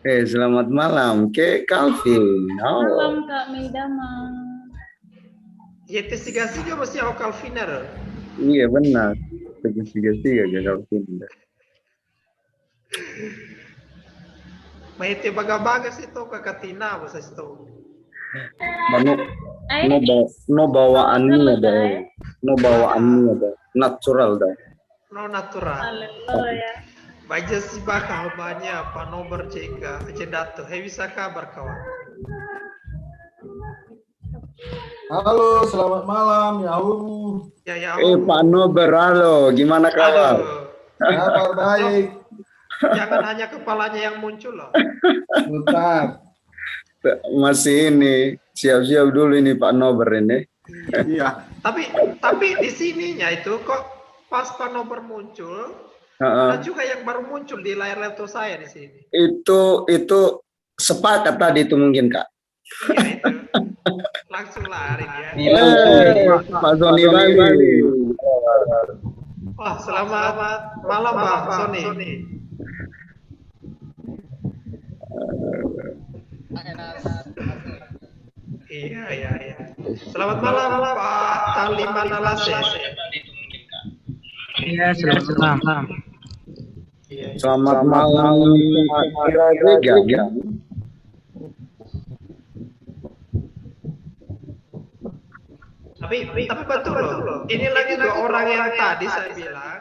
Selamat malam, Calvin. Malam, Kak Meidama. Ya, investigasi mesti aku Calviner. Iya, benar. Investigasi ya, Calvin. Mahite baga-bagas itu Kakatina, masa itu. No bawaannya ada. No bawaannya ada. Natural dah. No natural. Ya. Baca si bakal banyak apa nomor jika ajendato. Bisa kabar kawan. Halo, selamat malam ya Pak Nober, halo. Gimana kawan? Kabar baik. Jangan hanya kepalanya yang muncul loh. Bentar. Masih ini siap-siap dulu ini Pak Nober ini. Iya. Tapi di sininya itu kok pas Pak Nober muncul, ada juga yang baru muncul di layar laptop saya di sini. Itu sepakat tadi itu mungkin Kak. Iya itu. Langsung lari dia. Pak Sony Bali. Wah, selamat malam Pak Sony. Iya. Selamat malam Pak Taliman Alase. Iya, selamat malam. Selamat malam Pak Kira Vega. Tapi betul loh. Ini lagi dua orang yang tadi saya bilang.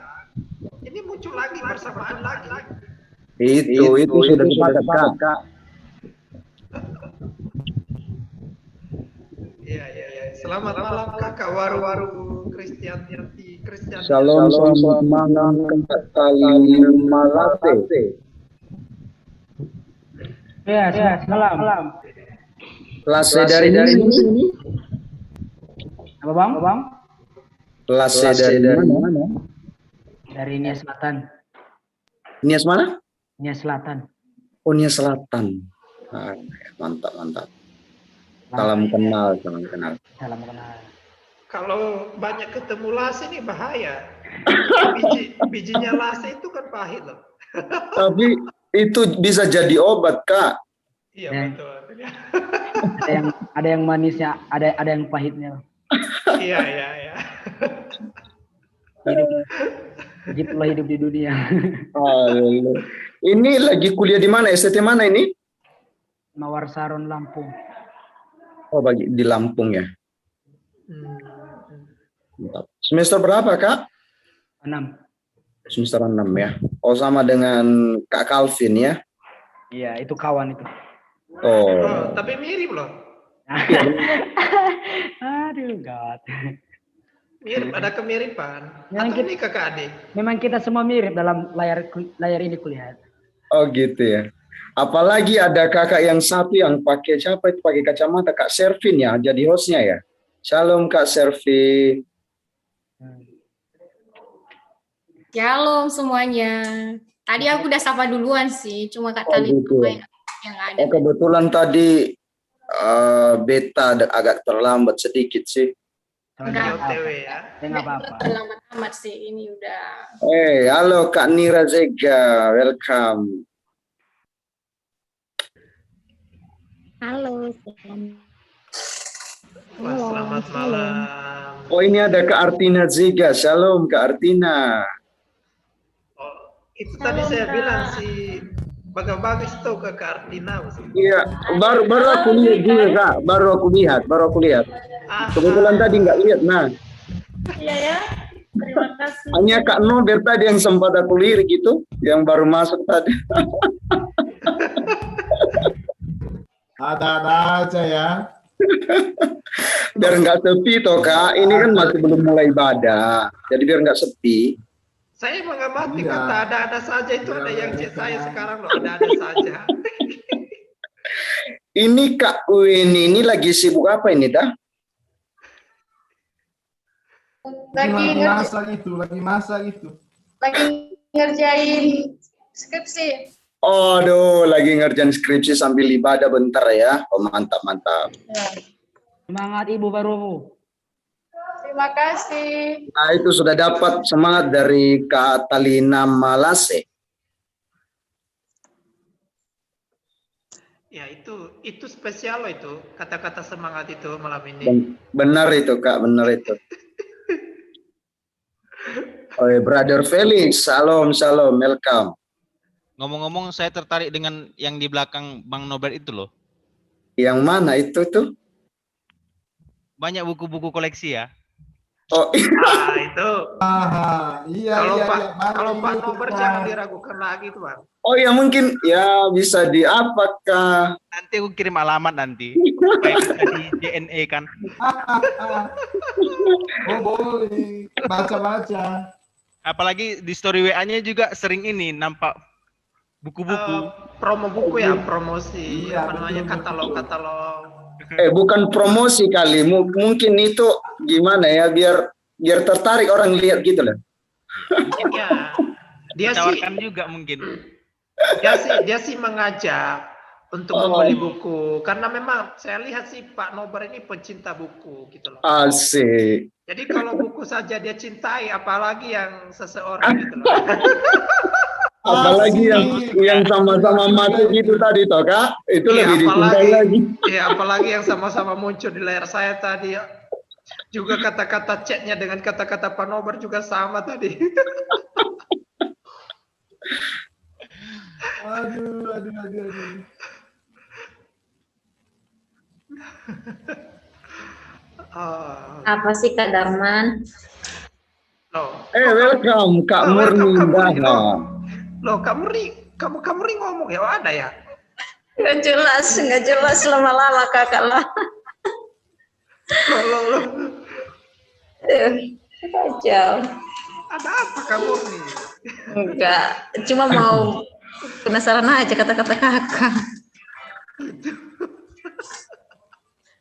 Ini muncul lagi bersamaan lagi. Itu sudah sepakat Kak. Iya. Selamat malam Kakak Waru Christian. Shalom malam Kakak Malate. Ya, salam. Lase dari sini. Apa bang? Lase dari mana? Dari Nia Selatan. Nias mana? Nia Selatan. Oh, Nias Selatan. Mantap. Salam kenal. Salam kenal. Kalau banyak ketemu Lase ini bahaya. Bijinya Lase itu kan pahit loh. Tapi itu bisa jadi obat Kak. Iya betul. Ada yang manisnya, ada yang pahitnya. Iya. Begitulah hidup di dunia. Ini lagi kuliah di mana? STT mana ini? Mawar Saron Lampung. Oh, di Lampung ya. Mantap. Semester berapa Kak? 6. Semester 6 ya. Oh, sama dengan Kak Calvin ya? Iya, itu kawan itu. Oh, tapi mirip loh. Aduh, God. Mirip, ada kemiripan. Atau ini kakak adik? Memang kita semua mirip dalam layar ini kulihat. Oh gitu ya. Apalagi ada kakak yang satu yang pakai pakai kacamata, Kak Servin ya, jadi hostnya ya. Shalom Kak Servin. Shalom semuanya. Tadi aku udah sapa duluan sih, cuma Kak Tali Gitu. yang ada. Kebetulan tadi beta agak terlambat sedikit sih. Enggak apa-apa. Terlambat amat sih, ini udah. Halo Kak Nira Zega, welcome. Halo. Selamat malam. Oh, ini ada Kak Artina Zega. Shalom Kak Artina. Oh, itu tadi saya bilang si bagus tuh ke Kak Artina. Iya, baru aku lihat juga Kak. Baru aku lihat. Kebetulan tadi nggak lihat. Nah. Iya ya. Terima kasih. Hanya Kak Nober tadi yang sempat aku lirik gitu, yang baru masuk tadi. Ada aja ya. Biar nggak sepi toh Kak. Ini kan masih belum mulai ibadah, jadi biar nggak sepi. Saya mengamati kata ada saja itu ada yang chat saya sekarang loh, ada saja. Ini Kak Wini ini lagi sibuk apa ini dah? Lagi masa gitu. Lagi ngerjain skripsi. Aduh, lagi ngerjain skripsi sambil ibadah bentar ya. Oh, mantap. Semangat Ibu Baru. Terima kasih. Nah, itu sudah dapat semangat dari Kak Talina Malase. Ya itu spesial loh itu kata-kata semangat itu malam ini. Benar itu Kak, benar itu. Oh, Brother Felix, salam, welcome. Ngomong-ngomong, saya tertarik dengan yang di belakang Bang Norbert itu loh. Yang mana itu tuh? Banyak buku-buku koleksi ya. Oh, Itu. Iya, Kalau iya, Pak iya. kalau Pak Norbert jangan diragukan lagi tuh Bang. oh ya mungkin ya bisa di apakah? Nanti aku kirim alamat nanti. Supaya bisa di JNE kan. Oh, boleh. Baca-baca. Apalagi di story WA-nya juga sering ini nampak buku-buku. Promo buku ya, promosi Iya, apa namanya betul, katalog-katalog. Bukan promosi kali, mungkin itu gimana ya biar tertarik orang lihat gitu loh. Ya, dia sih Tawarkan juga mungkin. dia sih mengajak untuk membeli buku karena memang saya lihat sih Pak Norbert ini pencinta buku gitu loh. Asik. Jadi kalau buku saja dia cintai, apalagi yang seseorang gitu loh. Apalagi yang sama-sama mati gitu tadi toh Kak, itu lebih dicintai lagi. Iya, apalagi yang sama-sama muncul di layar saya tadi. Juga kata-kata chatnya dengan kata-kata Pak Norbert juga sama tadi. Aduh. Apa sih Kak Darman? Welcome Kak Murni Dahlan. Loh, kamu ngomong ya, ada ya? Nggak jelas lama-lama kakak lah. Loh. Kacau. Ada apa kamu nih? Enggak, cuma mau penasaran aja kata-kata kakak.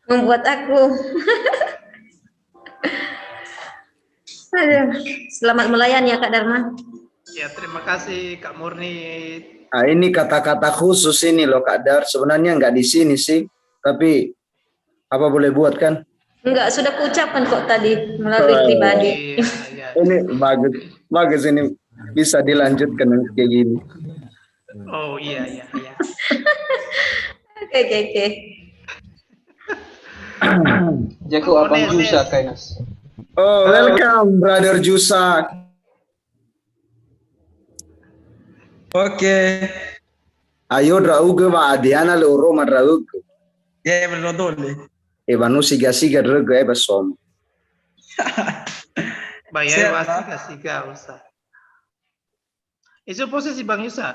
Membuat aku. Aduh, selamat melayani ya Kak Dharma. Ya, terima kasih Kak Murni. Nah, ini kata-kata khusus ini loh Kak Dar. Sebenarnya nggak di sini sih, tapi apa boleh buat kan? Enggak, sudah kuucapkan kok tadi melalui pribadi. Iya. Ini bagus ini bisa dilanjutkan kayak gini. Oh iya. Oke. Jago abang Jusa kayaknya. Oh, welcome Brother Jusa. Oke. Ayo drauge ma adiana le oro ma drauge. Ya menonton. Banu siga drauge besom. Bayar siga usah. Itu posisi Bang Yusa.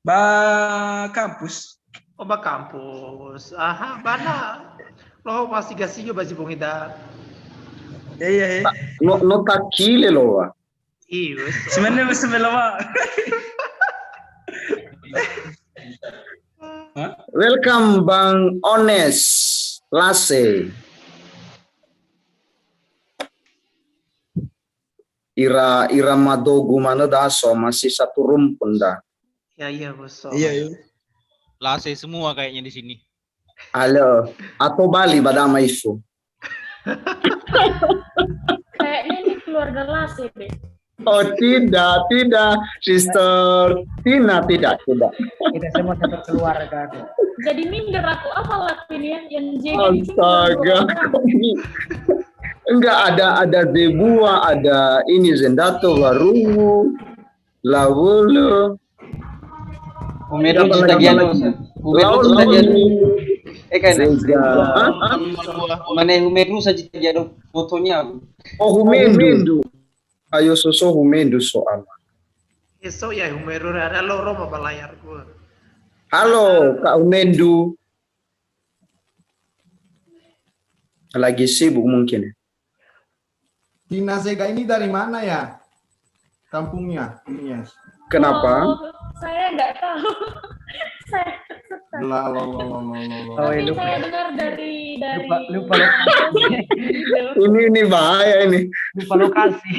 Ba kampus. Oh, ba kampus. Aha, bana. Loh, masih gasiga basi bongida. Iya. No takile lo wa. Iya. Sebenarnya lama. Welcome Bang Ones Lase. Ira Madogu mana daso masih satu rumpun dah. Iya, bos. Iya. Lase semua kayaknya di sini. Halo, atau Bali badama itu. Kayaknya ini keluarga Lase deh. Oh tidak, Sister Tina tidak. Kita semua satu keluarga. Jadi minder aku apa lakuin ya yang jadi Astaga, enggak ada Zebua, ada ini Zendato Waru, Lawolo. Umeru Citagiano. Mana Umeru saja Citagiano fotonya. Oh Humendu. Ayo soso Humendu soal. Esok ya Humeru ada loro mau belayar gua. Halo Kak Humendu. Lagi sibuk mungkin. Tina Sega ini dari mana ya? Kampungnya? Yes. Kenapa? Saya nggak tahu. Saya Oh, saya dengar dari lupa lokasi. Ini bahaya ini. Lupa lokasi.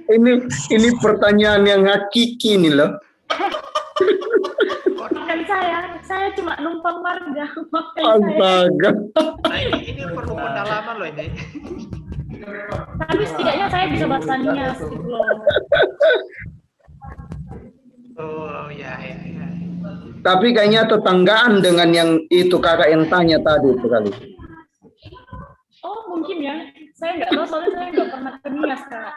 Ini pertanyaan yang hakiki nih loh. Bukan saya cuma numpang warga. Astaga. Nah, ini perlu pendalaman loh ini. Tapi setidaknya saya bisa bahasa Nias gitu loh. Oh ya. Tapi kayaknya tetanggaan dengan yang itu kakak yang tanya tadi itu kali. Oh mungkin ya. Saya nggak tahu soalnya saya nggak pernah ke Nias Kak.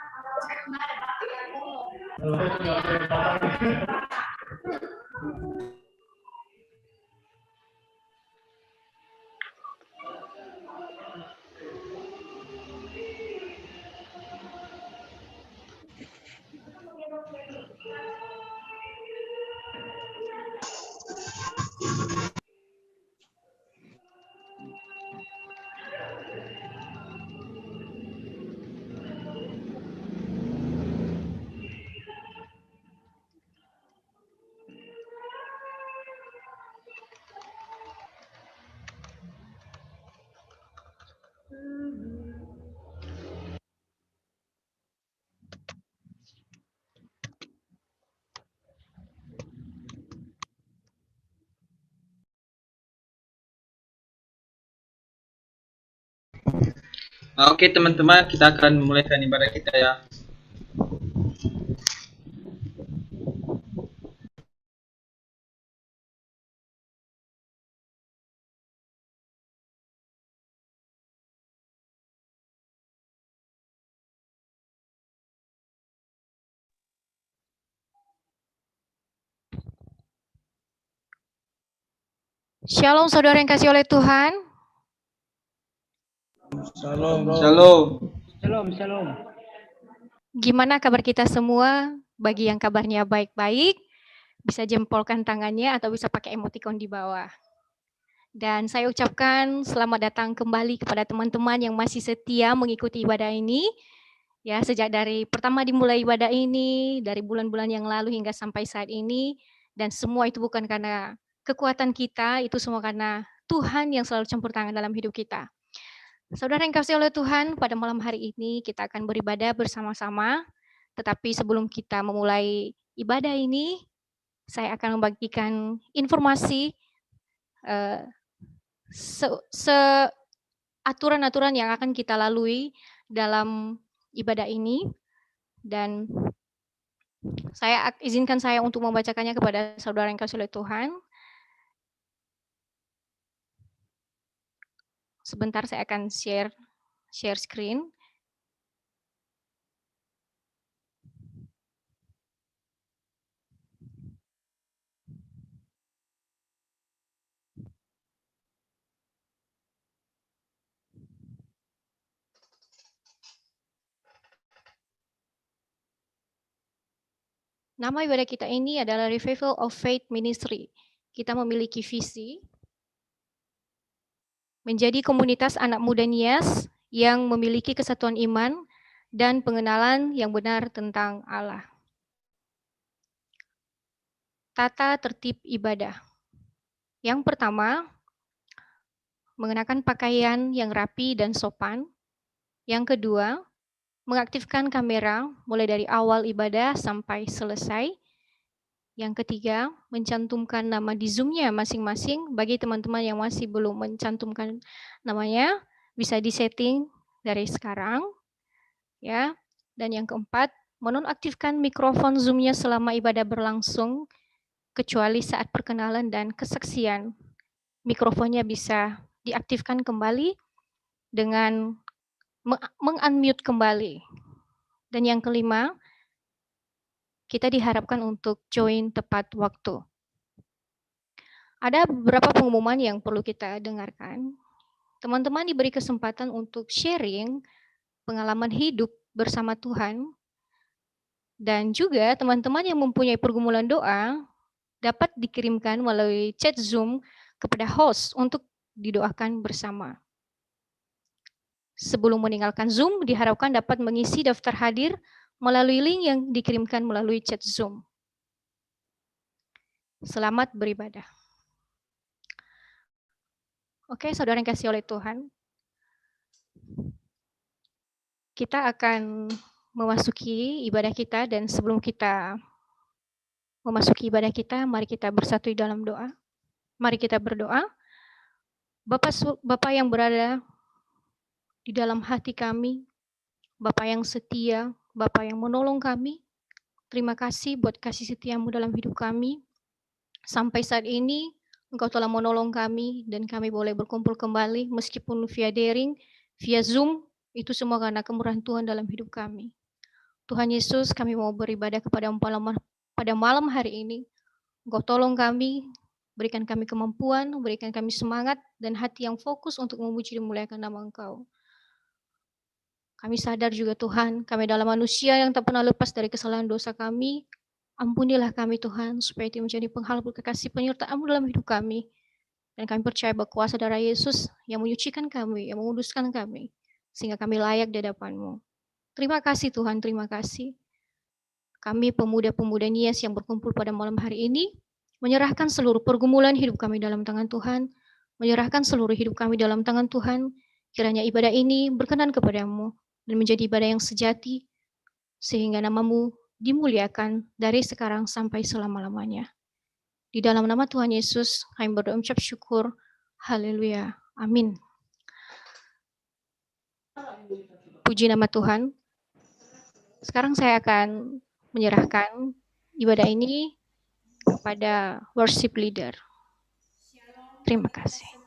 Oke teman-teman, kita akan memulaikan ibadah kita ya. Shalom saudara yang kasih oleh Tuhan. Shalom. Shalom, shalom. Gimana kabar kita semua? Bagi yang kabarnya baik-baik, bisa jempolkan tangannya atau bisa pakai emoticon di bawah. Dan saya ucapkan selamat datang kembali kepada teman-teman yang masih setia mengikuti ibadah ini. Ya, sejak dari pertama dimulai ibadah ini, dari bulan-bulan yang lalu hingga sampai saat ini. Dan semua itu bukan karena kekuatan kita, itu semua karena Tuhan yang selalu campur tangan dalam hidup kita. Saudara yang kasih oleh Tuhan, pada malam hari ini kita akan beribadah bersama-sama. Tetapi sebelum kita memulai ibadah ini, saya akan membagikan informasi aturan-aturan yang akan kita lalui dalam ibadah ini. Dan izinkan saya untuk membacakannya kepada saudara yang kasih oleh Tuhan. Sebentar saya akan share screen. Nama ibadah kita ini adalah Revival of Faith Ministry. Kita memiliki visi menjadi komunitas anak muda Nias yang memiliki kesatuan iman dan pengenalan yang benar tentang Allah. Tata tertib ibadah. Yang pertama, mengenakan pakaian yang rapi dan sopan. Yang kedua, mengaktifkan kamera mulai dari awal ibadah sampai selesai. Yang ketiga, mencantumkan nama di Zoom-nya masing-masing. Bagi teman-teman yang masih belum mencantumkan namanya, bisa disetting dari sekarang. Ya. Dan yang keempat, menonaktifkan mikrofon Zoom-nya selama ibadah berlangsung, kecuali saat perkenalan dan kesaksian. Mikrofonnya bisa diaktifkan kembali dengan meng-unmute kembali. Dan yang kelima, kita diharapkan untuk join tepat waktu. Ada beberapa pengumuman yang perlu kita dengarkan. Teman-teman diberi kesempatan untuk sharing pengalaman hidup bersama Tuhan. Dan juga teman-teman yang mempunyai pergumulan doa dapat dikirimkan melalui chat Zoom kepada host untuk didoakan bersama. Sebelum meninggalkan Zoom, diharapkan dapat mengisi daftar hadir melalui link yang dikirimkan melalui chat Zoom. Selamat beribadah. Oke, saudara yang kasih oleh Tuhan. Kita akan memasuki ibadah kita, dan sebelum kita memasuki ibadah kita, mari kita bersatu di dalam doa. Mari kita berdoa. Bapa yang berada di dalam hati kami, Bapa yang setia, Bapa yang menolong kami, terima kasih buat kasih setiamu dalam hidup kami. Sampai saat ini, Engkau telah menolong kami dan kami boleh berkumpul kembali meskipun via daring, via Zoom, itu semua karena kemurahan Tuhan dalam hidup kami. Tuhan Yesus, kami mau beribadah kepada pada malam hari ini. Engkau tolong kami, berikan kami kemampuan, berikan kami semangat dan hati yang fokus untuk memuji dan memuliakan nama Engkau. Kami sadar juga Tuhan, kami adalah manusia yang tak pernah lepas dari kesalahan dosa kami. Ampunilah kami Tuhan, supaya itu menjadi penghalang kekasih penyertaan-Mu dalam hidup kami. Dan kami percaya bahwa kuasa darah Yesus yang menyucikan kami, yang menguduskan kami, sehingga kami layak di hadapan-Mu. Terima kasih Tuhan, terima kasih. Kami pemuda-pemuda Nias yang berkumpul pada malam hari ini, menyerahkan seluruh pergumulan hidup kami dalam tangan Tuhan, menyerahkan seluruh hidup kami dalam tangan Tuhan. Kiranya ibadah ini berkenan kepadamu dan menjadi ibadah yang sejati, sehingga nama-Mu dimuliakan dari sekarang sampai selama-lamanya. Di dalam nama Tuhan Yesus, kami berdoa mengucap syukur. Haleluya. Amin. Puji nama Tuhan. Sekarang saya akan menyerahkan ibadah ini kepada worship leader. Terima kasih.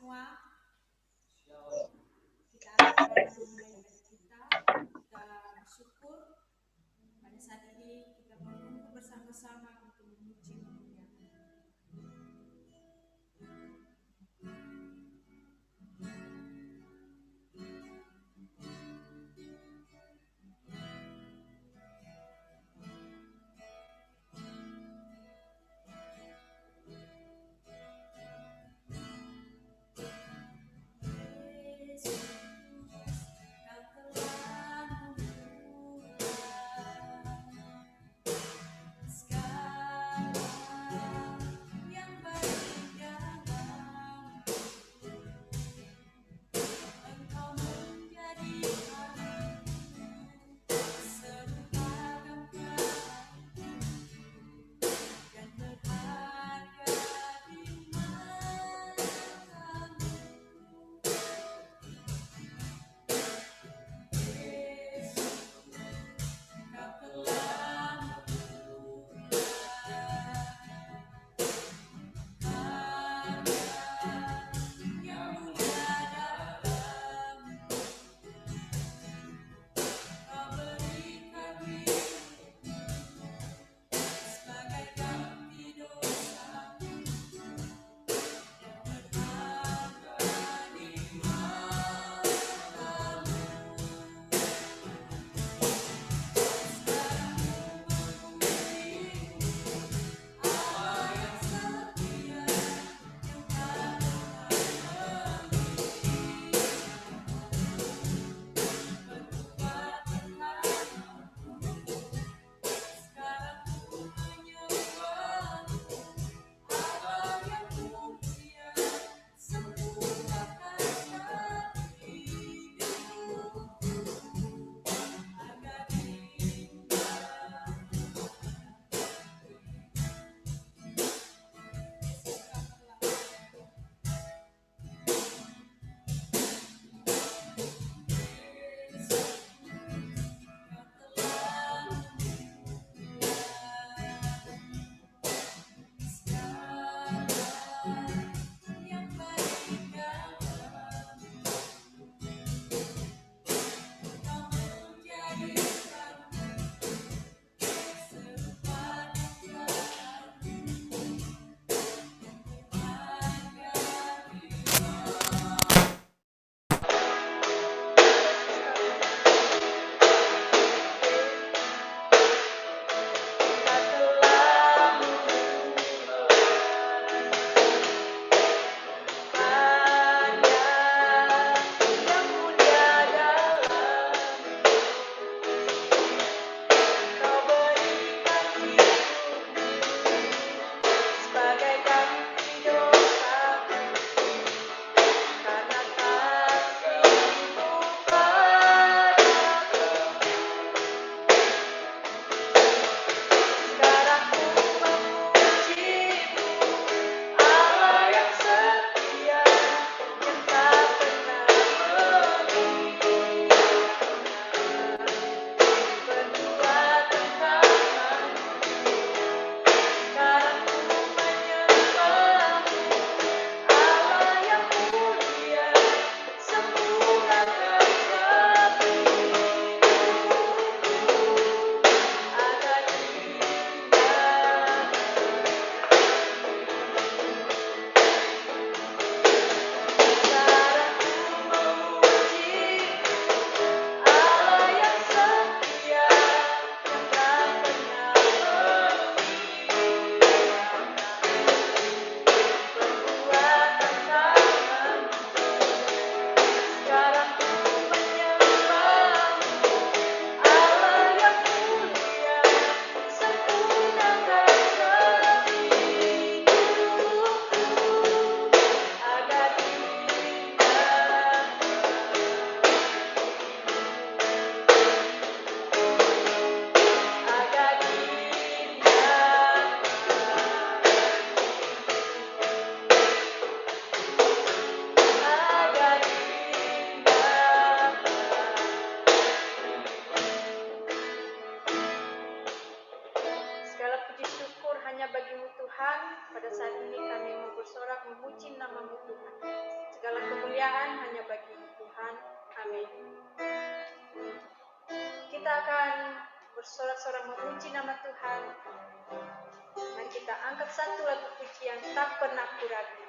hanya bagimu Tuhan. Pada saat ini kami mau bersorak memuji nama-Mu Tuhan. Segala kemuliaan hanya bagimu Tuhan. Amin. Kita akan bersorak-sorak memuji nama Tuhan. Mari kita angkat satu lagu pujian tak pernah ku ragu.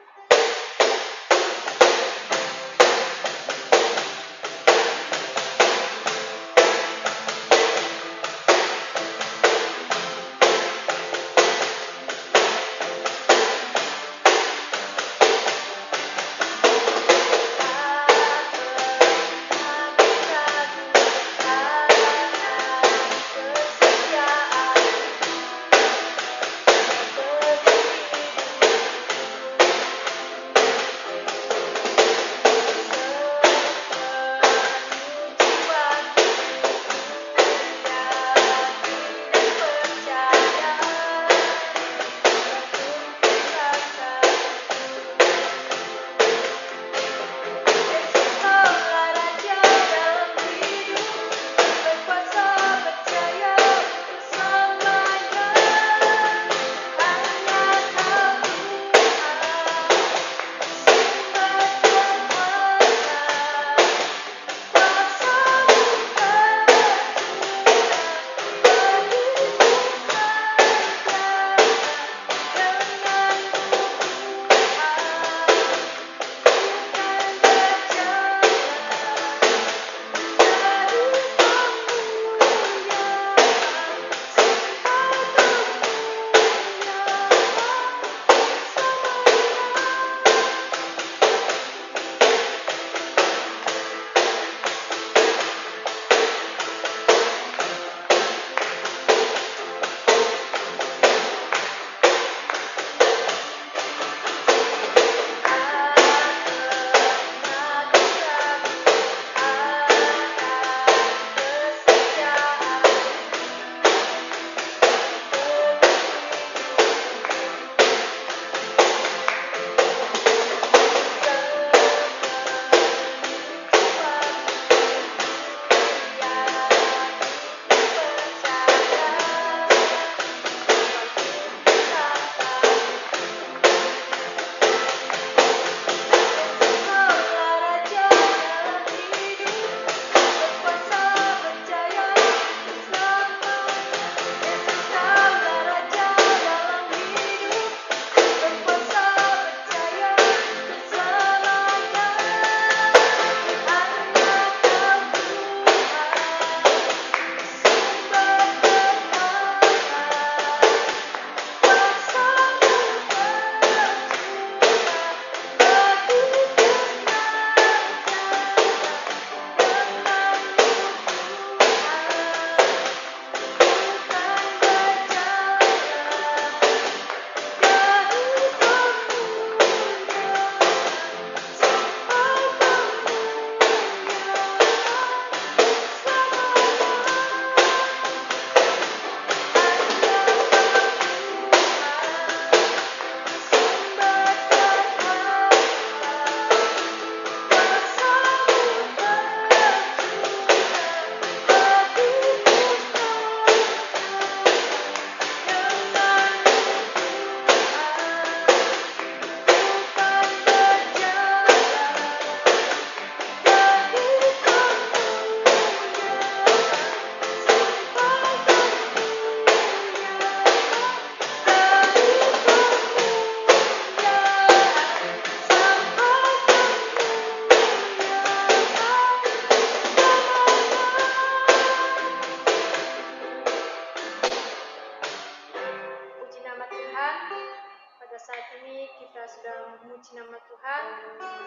memuji nama Tuhan,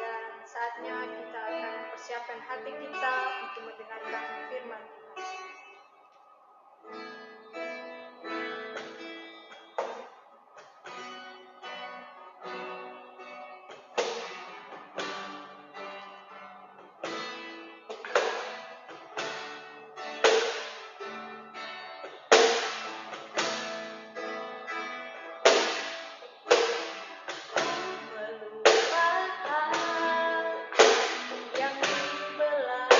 dan saatnya kita akan persiapkan hati kita untuk mendengarkan firman Tuhan. Yang di belakangku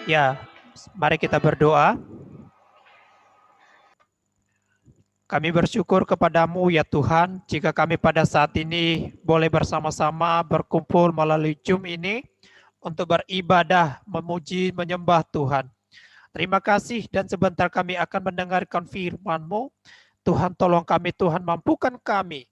Ya, mari kita berdoa. Kami bersyukur kepadamu ya Tuhan, jika kami pada saat ini boleh bersama-sama berkumpul melalui Zoom ini untuk beribadah, memuji, menyembah Tuhan. Terima kasih dan sebentar kami akan mendengarkan firman-Mu. Tuhan tolong kami, Tuhan mampukan kami.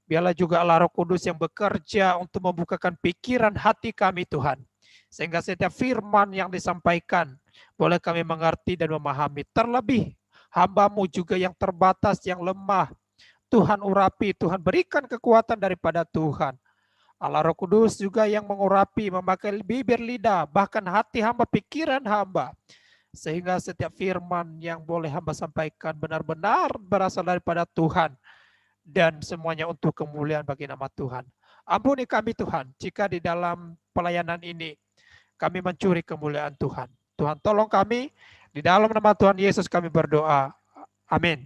Biarlah juga Allah Roh Kudus yang bekerja untuk membukakan pikiran hati kami Tuhan. Sehingga setiap firman yang disampaikan boleh kami mengerti dan memahami. Terlebih hamba-Mu juga yang terbatas, yang lemah. Tuhan urapi, Tuhan berikan kekuatan daripada Tuhan. Allah Roh Kudus juga yang mengurapi, memakai bibir lidah, bahkan hati hamba, pikiran hamba. Sehingga setiap firman yang boleh hamba sampaikan benar-benar berasal daripada Tuhan. Dan semuanya untuk kemuliaan bagi nama Tuhan. Ampuni kami Tuhan, jika di dalam pelayanan ini kami mencuri kemuliaan Tuhan. Tuhan tolong kami, di dalam nama Tuhan Yesus kami berdoa. Amin.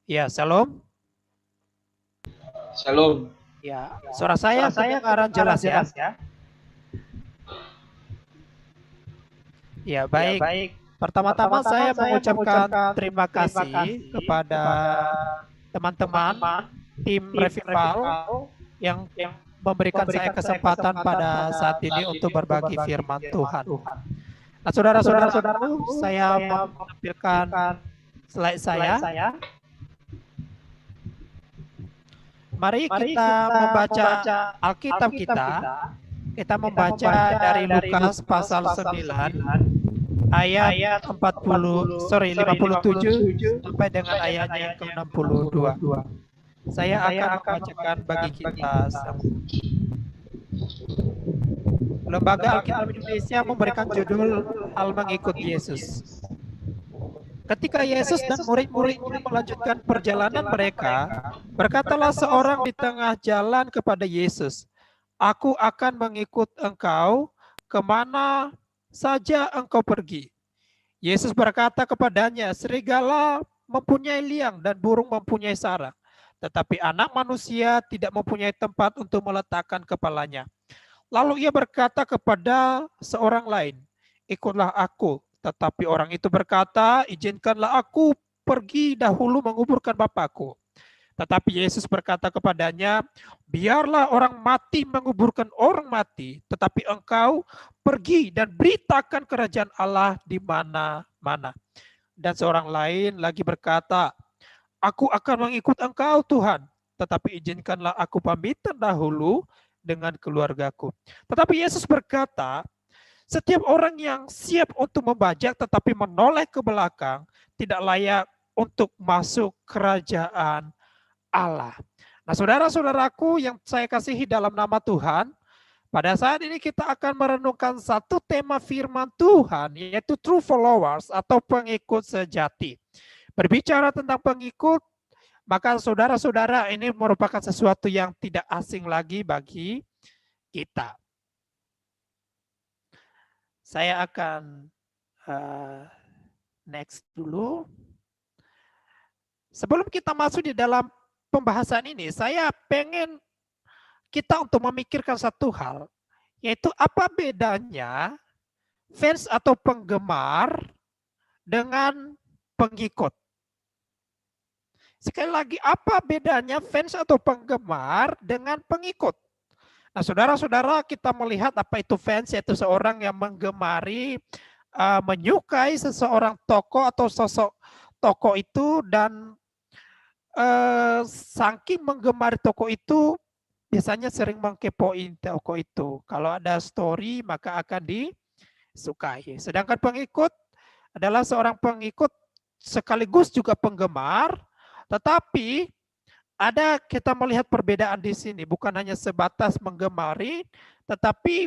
Ya, shalom. Shalom. Ya, suara saya kedengaran jelas ya. Ya, baik. Pertama-tama saya mengucapkan terima kasih kepada teman-teman tim Revival yang memberikan saya kesempatan pada saat ini untuk berbagi firman Tuhan. Nah, saudara-saudaraku, saya menampilkan slide saya. Mari kita membaca Alkitab kita. Kita membaca dari Lukas pasal 9 ayat 57 sampai dengan ayatnya yang ke-62. Saya akan membacakan bagi kita semua. Lembaga Alkitab Indonesia memberikan judul Hal Mengikut Yesus. Ketika Yesus dan murid-muridnya melanjutkan perjalanan mereka, berkatalah seorang di tengah jalan kepada Yesus, "Aku akan mengikut engkau kemana saja engkau pergi." Yesus berkata kepadanya, "Serigala mempunyai liang dan burung mempunyai sarang, tetapi anak manusia tidak mempunyai tempat untuk meletakkan kepalanya." Lalu ia berkata kepada seorang lain, "Ikutlah aku." Tetapi orang itu berkata, "Izinkanlah aku pergi dahulu menguburkan Bapakku." Tetapi Yesus berkata kepadanya, "Biarlah orang mati menguburkan orang mati, tetapi engkau pergi dan beritakan kerajaan Allah di mana-mana." Dan seorang lain lagi berkata, "Aku akan mengikut engkau Tuhan, tetapi izinkanlah aku pamitan dahulu dengan keluargaku." Tetapi Yesus berkata, "Setiap orang yang siap untuk membajak tetapi menoleh ke belakang tidak layak untuk masuk kerajaan Allah." Nah, saudara-saudaraku yang saya kasihi dalam nama Tuhan, pada saat ini kita akan merenungkan satu tema firman Tuhan, yaitu true followers atau pengikut sejati. Berbicara tentang pengikut, maka saudara-saudara ini merupakan sesuatu yang tidak asing lagi bagi kita. Saya akan next dulu. Sebelum kita masuk di dalam pembahasan ini, saya pengen kita untuk memikirkan satu hal, yaitu apa bedanya fans atau penggemar dengan pengikut. Sekali lagi, apa bedanya fans atau penggemar dengan pengikut? Nah, saudara-saudara, kita melihat apa itu fans, yaitu seorang yang menggemari, menyukai seseorang tokoh atau sosok tokoh itu, dan saking menggemari tokoh itu, biasanya sering mengkepoin tokoh itu. Kalau ada story, maka akan disukai. Sedangkan pengikut adalah seorang pengikut sekaligus juga penggemar, tetapi ada kita melihat perbedaan di sini, bukan hanya sebatas menggemari, tetapi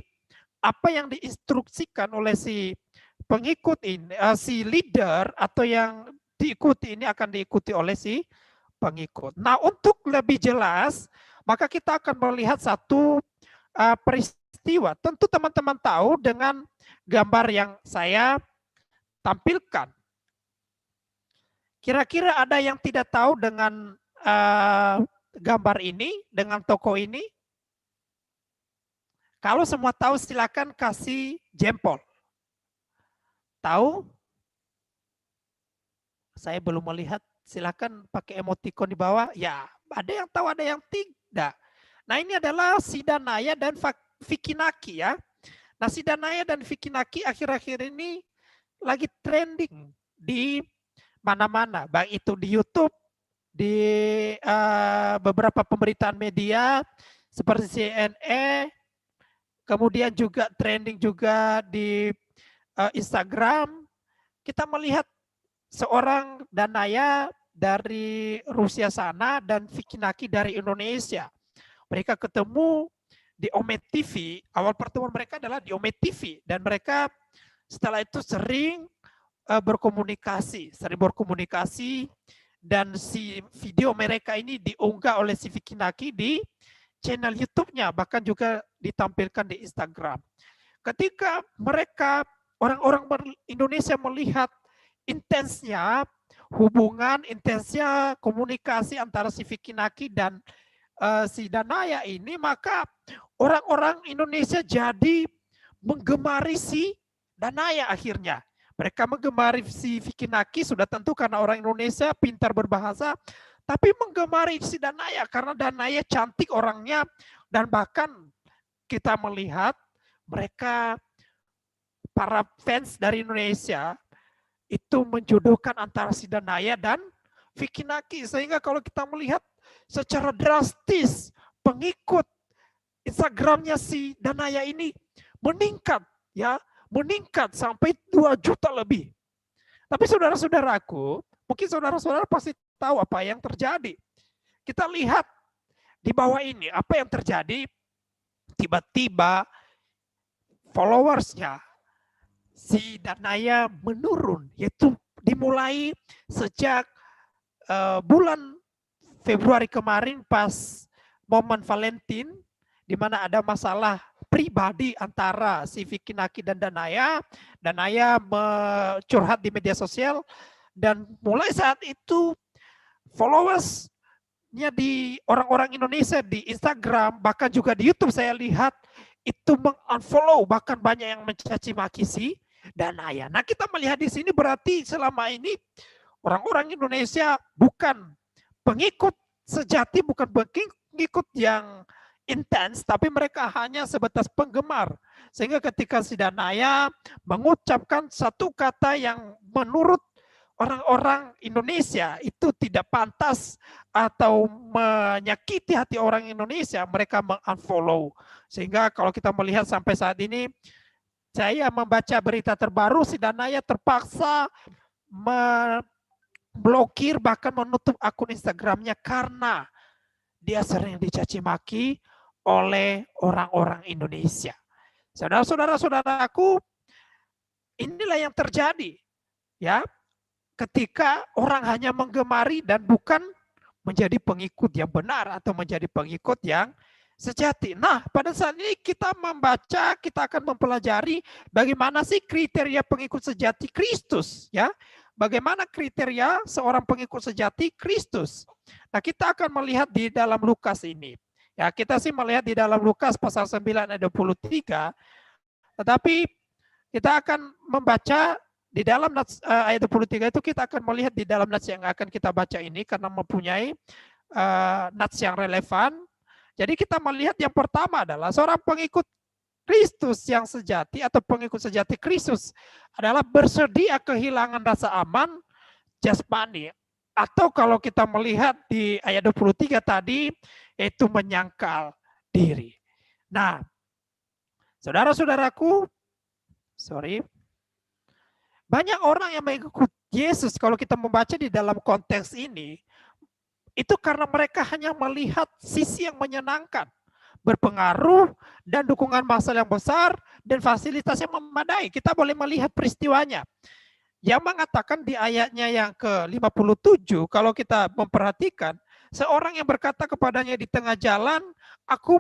apa yang diinstruksikan oleh si pengikut ini, si leader atau yang diikuti ini akan diikuti oleh si pengikut. Nah, untuk lebih jelas, maka kita akan melihat satu peristiwa. Tentu teman-teman tahu dengan gambar yang saya tampilkan. Kira-kira ada yang tidak tahu dengan gambar ini, dengan toko ini? Kalau semua tahu, silakan kasih jempol. Tahu? Saya belum melihat. Silakan pakai emoticon di bawah. Ya, ada yang tahu, ada yang tidak. Nah, ini adalah si Danaya dan Vicky Naki ya. Nah, si Danaya dan Vicky Naki akhir-akhir ini lagi trending di mana-mana, baik itu di YouTube, di beberapa pemberitaan media seperti CNN, kemudian juga trending juga di Instagram. Kita melihat seorang Danaya dari Rusia sana dan Vicky Naki dari Indonesia. Mereka ketemu di Omet TV. Awal pertemuan mereka adalah di Omet TV dan mereka setelah itu sering berkomunikasi dan si video mereka ini diunggah oleh si Vicky Naki di channel YouTube-nya, bahkan juga ditampilkan di Instagram. Ketika mereka orang-orang Indonesia melihat intensnya hubungan, intensnya komunikasi antara si Vicky Naki dan si Danaya ini, maka orang-orang Indonesia jadi menggemari si Danaya akhirnya. Mereka menggemari si Vicky Naki sudah tentu karena orang Indonesia pintar berbahasa, tapi menggemari si Danaya karena Danaya cantik orangnya, dan bahkan kita melihat mereka para fans dari Indonesia itu menjodohkan antara si Danaya dan Vicky Naki, sehingga kalau kita melihat secara drastis pengikut Instagramnya si Danaya ini meningkat ya, meningkat sampai 2 juta lebih. Tapi saudara-saudaraku, mungkin saudara-saudara pasti tahu apa yang terjadi. Kita lihat di bawah ini apa yang terjadi. Tiba-tiba followersnya si Danaya menurun, yaitu dimulai sejak bulan Februari kemarin pas momen Valentine, di mana ada masalah pribadi antara si Vicky Naki dan Danaya. Danaya curhat di media sosial, dan mulai saat itu followersnya di orang-orang Indonesia di Instagram, bahkan juga di YouTube saya lihat itu meng-unfollow, bahkan banyak yang mencaci maki si Danaya. Nah, kita melihat di sini berarti selama ini orang-orang Indonesia bukan pengikut sejati, bukan pengikut yang intens, tapi mereka hanya sebatas penggemar. Sehingga ketika si Danaya mengucapkan satu kata yang menurut orang-orang Indonesia itu tidak pantas atau menyakiti hati orang Indonesia, mereka meng-unfollow. Sehingga kalau kita melihat sampai saat ini, saya membaca berita terbaru, si Danaya terpaksa memblokir bahkan menutup akun Instagramnya karena dia sering dicaci maki oleh orang-orang Indonesia. Saudara-saudaraku, inilah yang terjadi ya, ketika orang hanya menggemari dan bukan menjadi pengikut yang benar atau menjadi pengikut yang sejati. Nah, pada saat ini kita membaca, kita akan mempelajari bagaimana sih kriteria pengikut sejati Kristus ya. Bagaimana kriteria seorang pengikut sejati Kristus? Nah, kita akan melihat di dalam Lukas ini. Ya, kita sih melihat di dalam Lukas pasal 9 ayat 23. Tetapi kita akan membaca di dalam ayat 23 itu, kita akan melihat di dalam nats yang akan kita baca ini karena mempunyai nats yang relevan. Jadi kita melihat yang pertama adalah seorang pengikut Kristus yang sejati atau pengikut sejati Kristus adalah bersedia kehilangan rasa aman jasmani, atau kalau kita melihat di ayat 23 tadi itu menyangkal diri. Nah, saudara-saudaraku, banyak orang yang mengikut Yesus kalau kita membaca di dalam konteks ini itu karena mereka hanya melihat sisi yang menyenangkan, berpengaruh, dan dukungan massa yang besar, dan fasilitas yang memadai. Kita boleh melihat peristiwanya. Yang mengatakan di ayatnya yang ke-57, kalau kita memperhatikan, seorang yang berkata kepadanya di tengah jalan, aku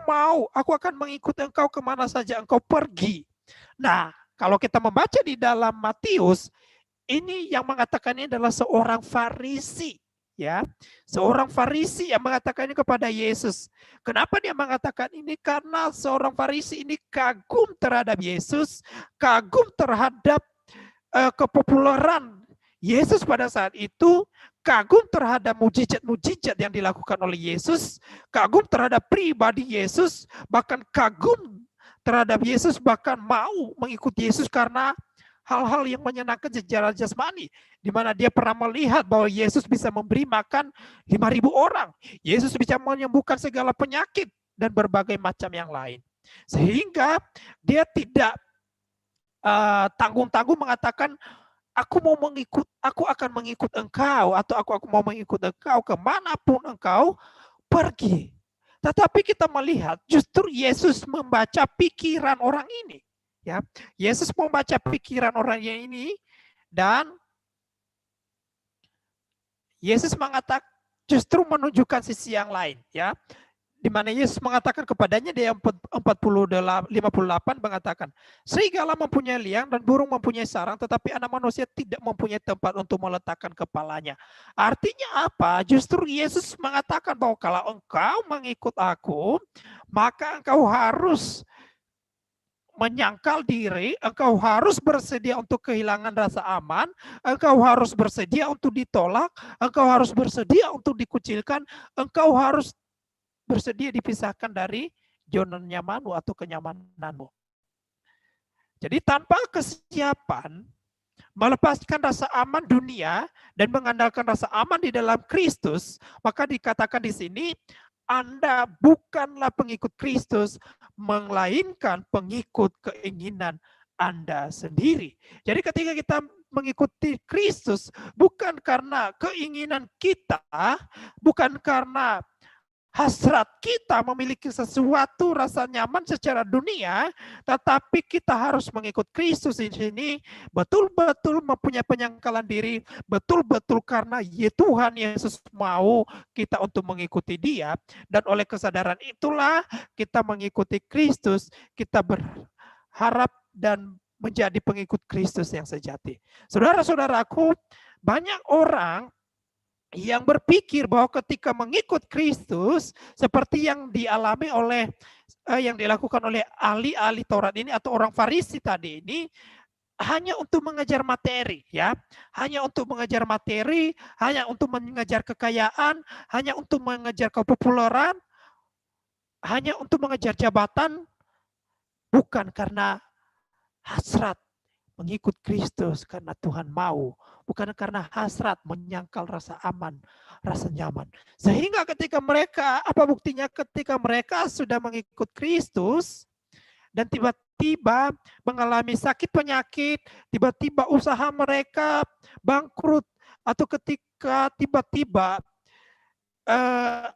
akan mengikuti engkau kemana saja engkau pergi. Nah, kalau kita membaca di dalam Matius, ini yang mengatakan ini adalah seorang Farisi. Ya, seorang Farisi yang mengatakan ini kepada Yesus. Kenapa dia mengatakan ini? Karena seorang Farisi ini kagum terhadap Yesus, kagum terhadap kepopuleran Yesus pada saat itu, kagum terhadap mujizat-mujizat yang dilakukan oleh Yesus, kagum terhadap pribadi Yesus, bahkan kagum terhadap Yesus, bahkan mau mengikuti Yesus karena hal-hal yang menyenangkan secara jasmani, di mana dia pernah melihat bahwa Yesus bisa memberi makan 5.000 orang. Yesus bisa menyembuhkan segala penyakit dan berbagai macam yang lain. Sehingga dia tidak tanggung-tanggung mengatakan, aku akan mengikut engkau, atau aku mau mengikut engkau kemanapun engkau pergi. Tetapi kita melihat justru Yesus membaca pikiran orang ini. Ya, Yesus membaca pikiran orang ini, dan Yesus mengatakan justru menunjukkan sisi yang lain. Ya, di mana Yesus mengatakan kepadanya di 58 mengatakan, serigala mempunyai liang dan burung mempunyai sarang, tetapi anak manusia tidak mempunyai tempat untuk meletakkan kepalanya. Artinya apa? Justru Yesus mengatakan bahwa kalau engkau mengikut aku, maka engkau harus menyangkal diri, engkau harus bersedia untuk kehilangan rasa aman, engkau harus bersedia untuk ditolak, engkau harus bersedia untuk dikucilkan, engkau harus bersedia dipisahkan dari zona nyamanmu atau kenyamananmu. Jadi tanpa kesiapan melepaskan rasa aman dunia dan mengandalkan rasa aman di dalam Kristus, maka dikatakan di sini, Anda bukanlah pengikut Kristus, melainkan pengikut keinginan Anda sendiri. Jadi ketika kita mengikuti Kristus, bukan karena keinginan kita, bukan karena hasrat kita memiliki sesuatu rasa nyaman secara dunia, tetapi kita harus mengikut Kristus di sini, betul-betul mempunyai penyangkalan diri, betul-betul karena Tuhan Yesus mau kita untuk mengikuti Dia, dan oleh kesadaran itulah kita mengikuti Kristus, kita berharap dan menjadi pengikut Kristus yang sejati. Saudara-saudaraku, banyak orang yang berpikir bahwa ketika mengikut Kristus seperti yang dialami oleh yang dilakukan oleh ahli-ahli Taurat ini atau orang Farisi tadi ini, hanya untuk mengejar materi, ya, hanya untuk mengejar materi, hanya untuk mengejar kekayaan, hanya untuk mengejar kepopuleran, hanya untuk mengejar jabatan, bukan karena hasrat mengikut Kristus karena Tuhan mau, bukan karena hasrat menyangkal rasa aman, rasa nyaman. Sehingga ketika mereka, apa buktinya ketika mereka sudah mengikut Kristus dan tiba-tiba mengalami sakit penyakit, tiba-tiba usaha mereka bangkrut, atau ketika tiba-tiba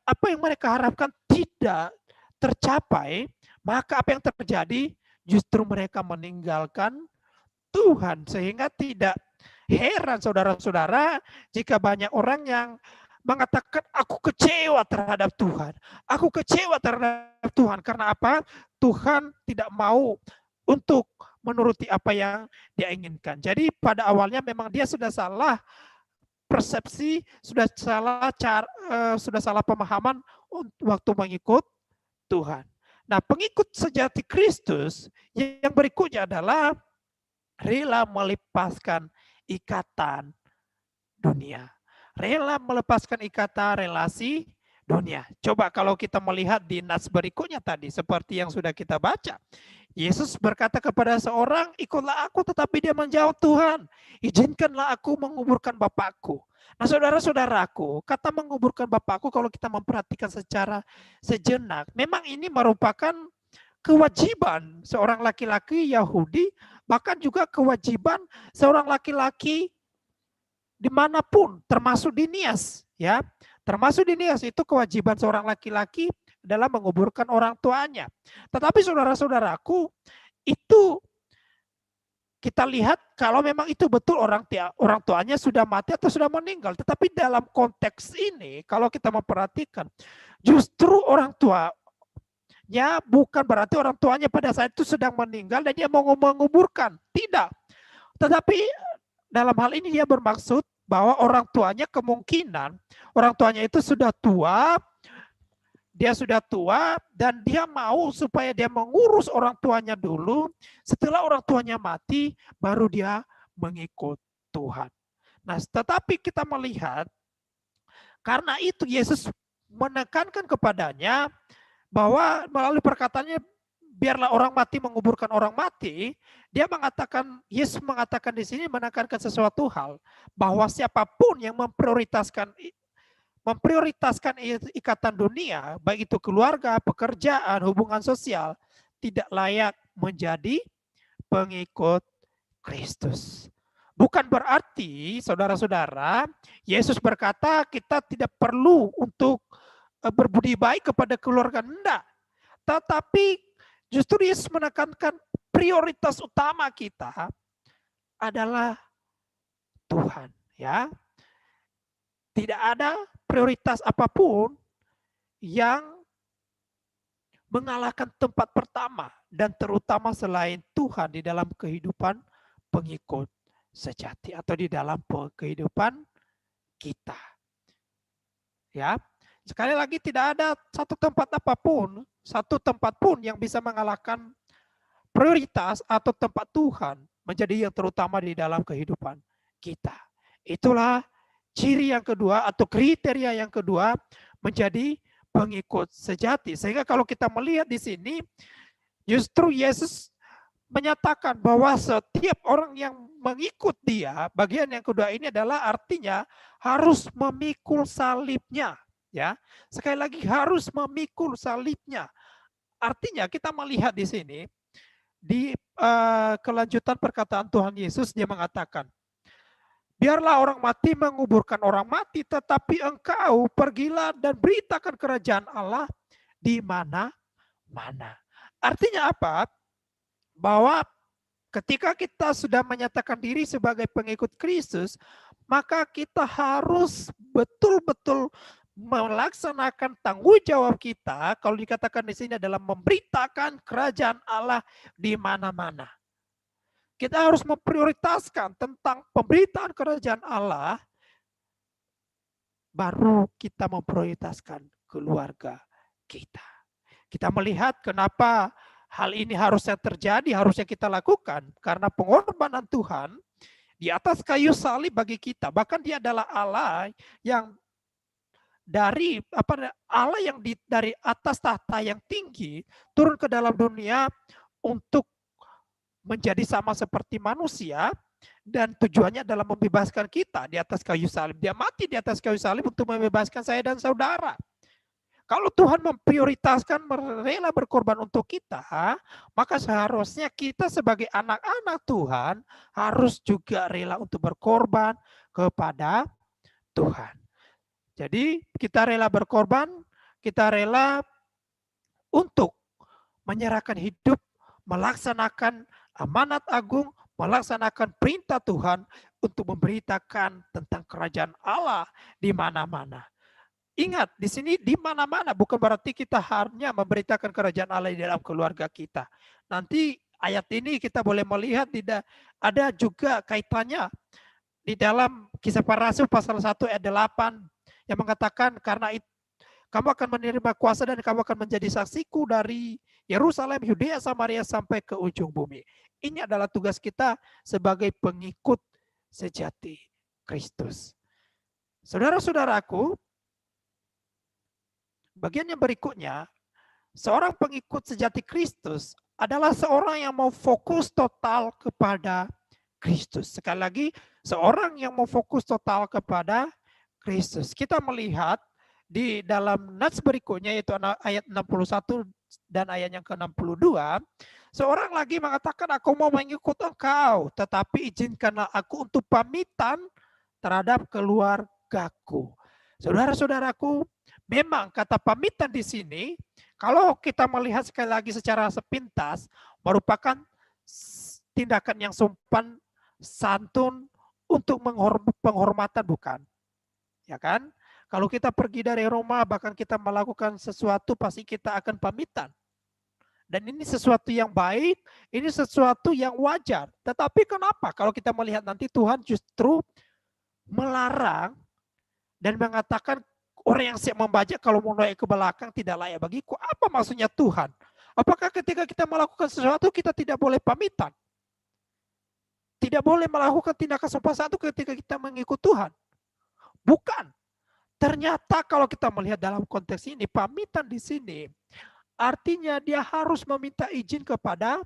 apa yang mereka harapkan tidak tercapai, maka apa yang terjadi? Justru mereka meninggalkan Tuhan. Sehingga tidak heran saudara-saudara jika banyak orang yang mengatakan, aku kecewa terhadap Tuhan. Aku kecewa terhadap Tuhan. Karena apa? Tuhan tidak mau untuk menuruti apa yang dia inginkan. Jadi pada awalnya memang dia sudah salah persepsi, sudah salah pemahaman waktu mengikut Tuhan. Nah, pengikut sejati Kristus yang berikutnya adalah rela melepaskan ikatan dunia. Rela melepaskan ikatan relasi dunia. Coba kalau kita melihat di nas berikutnya tadi, seperti yang sudah kita baca. Yesus berkata kepada seorang, ikutlah aku, tetapi dia menjawab, Tuhan, izinkanlah aku menguburkan Bapakku. Nah saudara-saudaraku, kata menguburkan Bapakku kalau kita memperhatikan secara sejenak, memang ini merupakan kewajiban seorang laki-laki Yahudi, bahkan juga kewajiban seorang laki-laki dimanapun, termasuk di Nias, ya, termasuk di Nias itu kewajiban seorang laki-laki adalah menguburkan orang tuanya. Tetapi saudara-saudaraku, itu kita lihat kalau memang itu betul orang tuanya sudah mati atau sudah meninggal. Tetapi dalam konteks ini, kalau kita memperhatikan, justru orang tua ya, bukan berarti orang tuanya pada saat itu sedang meninggal dan dia mau menguburkan. Tidak. Tetapi dalam hal ini dia bermaksud bahwa orang tuanya kemungkinan, orang tuanya itu sudah tua, dia sudah tua dan dia mau supaya dia mengurus orang tuanya dulu. Setelah orang tuanya mati, baru dia mengikut Tuhan. Nah, tetapi kita melihat karena itu Yesus menekankan kepadanya bahwa melalui perkataannya biarlah orang mati menguburkan orang mati, dia mengatakan, Yesus mengatakan di sini menekankan sesuatu hal bahwa siapapun yang memprioritaskan ikatan dunia, baik itu keluarga, pekerjaan, hubungan sosial, tidak layak menjadi pengikut Kristus. Bukan berarti, saudara-saudara, Yesus berkata kita tidak perlu untuk berbudi baik kepada keluarga, enggak. Tetapi justru Yesus menekankan prioritas utama kita adalah Tuhan, ya. Tidak ada prioritas apapun yang mengalahkan tempat pertama dan terutama selain Tuhan di dalam kehidupan pengikut sejati atau di dalam kehidupan kita. Ya. Sekali lagi tidak ada satu tempat apapun, satu tempat pun yang bisa mengalahkan prioritas atau tempat Tuhan menjadi yang terutama di dalam kehidupan kita. Itulah ciri yang kedua atau kriteria yang kedua menjadi pengikut sejati. Sehingga kalau kita melihat di sini, justru Yesus menyatakan bahwa setiap orang yang mengikut dia, bagian yang kedua ini adalah artinya harus memikul salibnya. Ya, sekali lagi harus memikul salibnya. Artinya kita melihat di sini di kelanjutan perkataan Tuhan Yesus, dia mengatakan, biarlah orang mati menguburkan orang mati, tetapi engkau pergilah dan beritakan kerajaan Allah di mana-mana. Artinya apa? Bahwa ketika kita sudah menyatakan diri sebagai pengikut Kristus, maka kita harus betul-betul melaksanakan tanggung jawab kita, kalau dikatakan di sini adalah memberitakan kerajaan Allah di mana-mana. Kita harus memprioritaskan tentang pemberitaan kerajaan Allah, baru kita memprioritaskan keluarga kita. Kita melihat kenapa hal ini harusnya terjadi, harusnya kita lakukan, karena pengorbanan Tuhan di atas kayu salib bagi kita. Bahkan dia adalah Allah yang dari dari atas tahta yang tinggi turun ke dalam dunia untuk menjadi sama seperti manusia, dan tujuannya adalah membebaskan kita di atas kayu salib. Dia mati di atas kayu salib untuk membebaskan saya dan saudara. Kalau Tuhan memprioritaskan rela berkorban untuk kita, maka seharusnya kita sebagai anak-anak Tuhan harus juga rela untuk berkorban kepada Tuhan. Jadi kita rela berkorban, kita rela untuk menyerahkan hidup, melaksanakan amanat agung, melaksanakan perintah Tuhan untuk memberitakan tentang kerajaan Allah di mana-mana. Ingat, di sini di mana-mana bukan berarti kita hanya memberitakan kerajaan Allah di dalam keluarga kita. Nanti ayat ini kita boleh melihat tidak ada juga kaitannya di dalam Kisah Para Rasul pasal 1 ayat 8 yang mengatakan karena itu kamu akan menerima kuasa dan kamu akan menjadi saksiku dari Yerusalem, Yudea, Samaria sampai ke ujung bumi. Ini adalah tugas kita sebagai pengikut sejati Kristus. Saudara-saudaraku, bagian yang berikutnya, seorang pengikut sejati Kristus adalah seorang yang mau fokus total kepada Kristus. Sekali lagi, seorang yang mau fokus total kepada Kristus. Kita melihat di dalam nats berikutnya, yaitu ayat 61 dan ayat yang ke-62, seorang lagi mengatakan, aku mau mengikut engkau, tetapi izinkanlah aku untuk pamitan terhadap keluargaku. Saudara-saudaraku, memang kata pamitan di sini, kalau kita melihat sekali lagi secara sepintas, merupakan tindakan yang sopan, santun, untuk penghormatan, bukan? Ya kan? Kalau kita pergi dari rumah, bahkan kita melakukan sesuatu, pasti kita akan pamitan. Dan ini sesuatu yang baik, ini sesuatu yang wajar. Tetapi kenapa? Kalau kita melihat nanti Tuhan justru melarang dan mengatakan orang yang siap membajak kalau menoleh ke belakang tidak layak bagiku. Apa maksudnya Tuhan? Apakah ketika kita melakukan sesuatu kita tidak boleh pamitan? tidak boleh melakukan tindakan sopan santun ketika kita mengikut Tuhan. Bukan. Ternyata kalau kita melihat dalam konteks ini, pamitan di sini artinya dia harus meminta izin kepada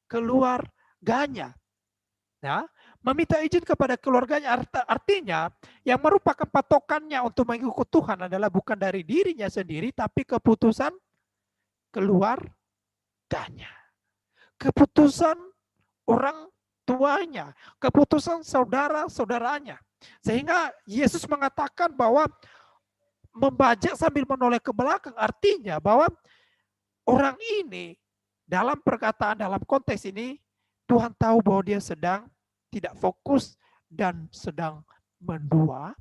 keluarganya. Ya, meminta izin kepada keluarganya artinya yang merupakan patokannya untuk mengikut Tuhan adalah bukan dari dirinya sendiri, tapi keputusan keluarganya. Keputusan orang tuanya, keputusan saudara-saudaranya. Sehingga Yesus mengatakan bahwa membajak sambil menoleh ke belakang artinya bahwa orang ini dalam perkataan, dalam konteks ini Tuhan tahu bahwa dia sedang tidak fokus dan sedang mendua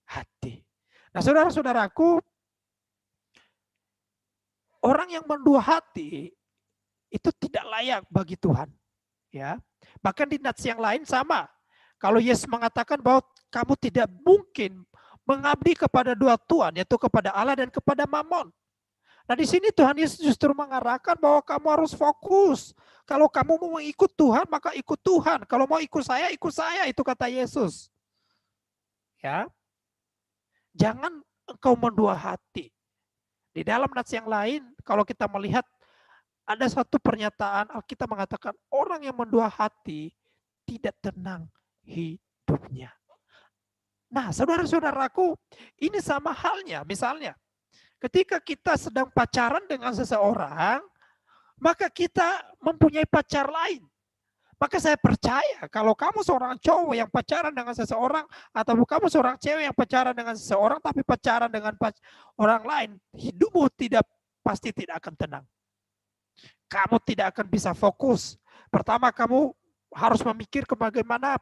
hati. Nah, saudara-saudaraku, orang yang mendua hati itu tidak layak bagi Tuhan. Ya, bahkan di nats yang lain sama. Kalau Yesus mengatakan bahwa kamu tidak mungkin mengabdi kepada dua Tuhan, yaitu kepada Allah dan kepada Mammon. Nah, di sini Tuhan Yesus justru mengarahkan bahwa kamu harus fokus. Kalau kamu mau ikut Tuhan, maka ikut Tuhan. Kalau mau ikut saya, itu kata Yesus. Ya, jangan engkau mendua hati. Di dalam nats yang lain, kalau kita melihat ada satu pernyataan, Alkitab mengatakan orang yang mendua hati tidak tenang hidupnya. Nah, saudara-saudaraku, ini sama halnya. Misalnya, ketika kita sedang pacaran dengan seseorang, maka kita mempunyai pacar lain. Maka saya percaya kalau kamu seorang cowok yang pacaran dengan seseorang, atau kamu seorang cewek yang pacaran dengan seseorang, tapi pacaran dengan orang lain, hidupmu pasti tidak akan tenang. Kamu tidak akan bisa fokus. Pertama, kamu harus memikirkan bagaimana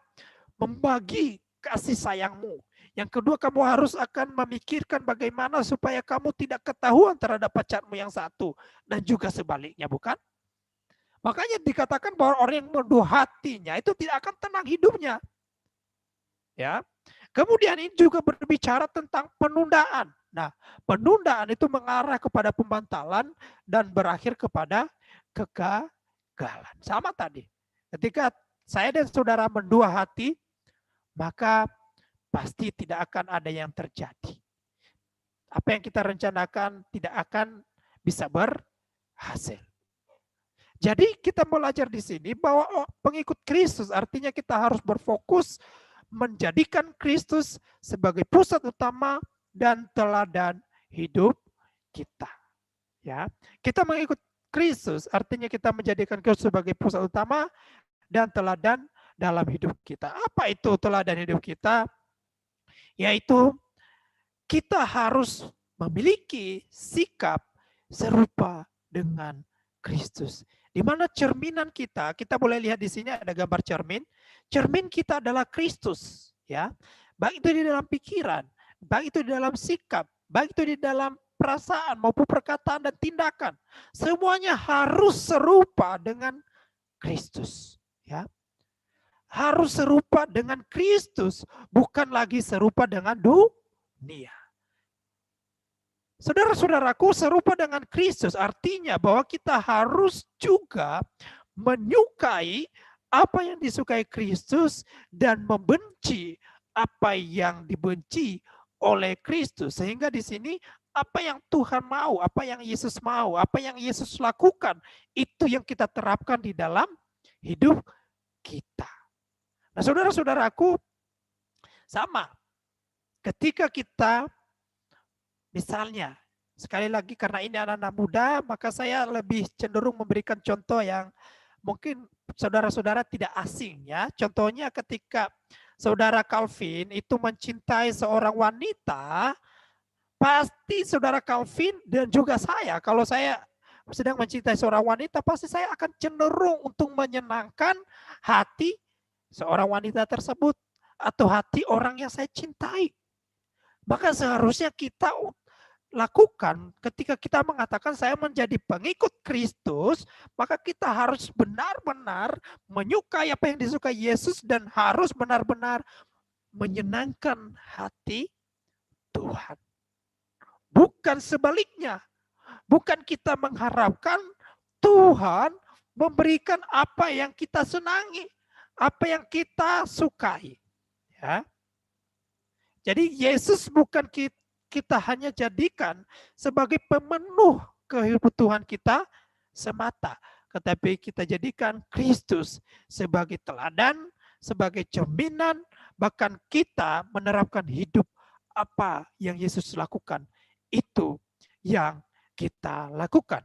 membagi kasih sayangmu. Yang kedua, kamu harus akan memikirkan bagaimana supaya kamu tidak ketahuan terhadap pacarmu yang satu. Dan juga sebaliknya, bukan? Makanya dikatakan bahwa orang yang mendua hatinya itu tidak akan tenang hidupnya. Ya. Kemudian ini juga berbicara tentang penundaan. Nah, penundaan itu mengarah kepada pembantalan dan berakhir kepada kegagalan. Sama tadi. Ketika saya dan saudara mendua hati, maka pasti tidak akan ada yang terjadi. Apa yang kita rencanakan tidak akan bisa berhasil. Jadi kita belajar di sini bahwa pengikut Kristus artinya kita harus berfokus menjadikan Kristus sebagai pusat utama dan teladan hidup kita. Ya, kita mengikut Kristus artinya kita menjadikan Kristus sebagai pusat utama dan teladan dalam hidup kita. Apa itu teladan hidup kita? Yaitu kita harus memiliki sikap serupa dengan Kristus. Di mana cerminan kita boleh lihat di sini ada gambar cermin. Cermin kita adalah Kristus, ya. Baik itu di dalam pikiran, baik itu di dalam sikap, baik itu di dalam perasaan maupun perkataan dan tindakan. Semuanya harus serupa dengan Kristus, ya. Harus serupa dengan Kristus, bukan lagi serupa dengan dunia. Saudara-saudaraku, serupa dengan Kristus artinya bahwa kita harus juga menyukai apa yang disukai Kristus dan membenci apa yang dibenci oleh Kristus. Sehingga di sini apa yang Tuhan mau, apa yang Yesus mau, apa yang Yesus lakukan, itu yang kita terapkan di dalam hidup kita. Nah, saudara-saudaraku, sama. Ketika kita, misalnya, sekali lagi karena ini anak-anak muda, maka saya lebih cenderung memberikan contoh yang mungkin saudara-saudara tidak asing, ya. Contohnya ketika saudara Calvin itu mencintai seorang wanita, pasti saudara Calvin dan juga saya, kalau saya sedang mencintai seorang wanita, pasti saya akan cenderung untuk menyenangkan hati seorang wanita tersebut atau hati orang yang saya cintai. Maka seharusnya kita lakukan ketika kita mengatakan saya menjadi pengikut Kristus, maka kita harus benar-benar menyukai apa yang disukai Yesus dan harus benar-benar menyenangkan hati Tuhan. Bukan sebaliknya. Bukan kita mengharapkan Tuhan memberikan apa yang kita senangi apa yang kita sukai. Ya. Jadi Yesus bukan kita hanya jadikan sebagai pemenuh kebutuhan kita semata, tetapi kita jadikan Kristus sebagai teladan, sebagai cerminan, bahkan kita menerapkan hidup apa yang Yesus lakukan, itu yang kita lakukan.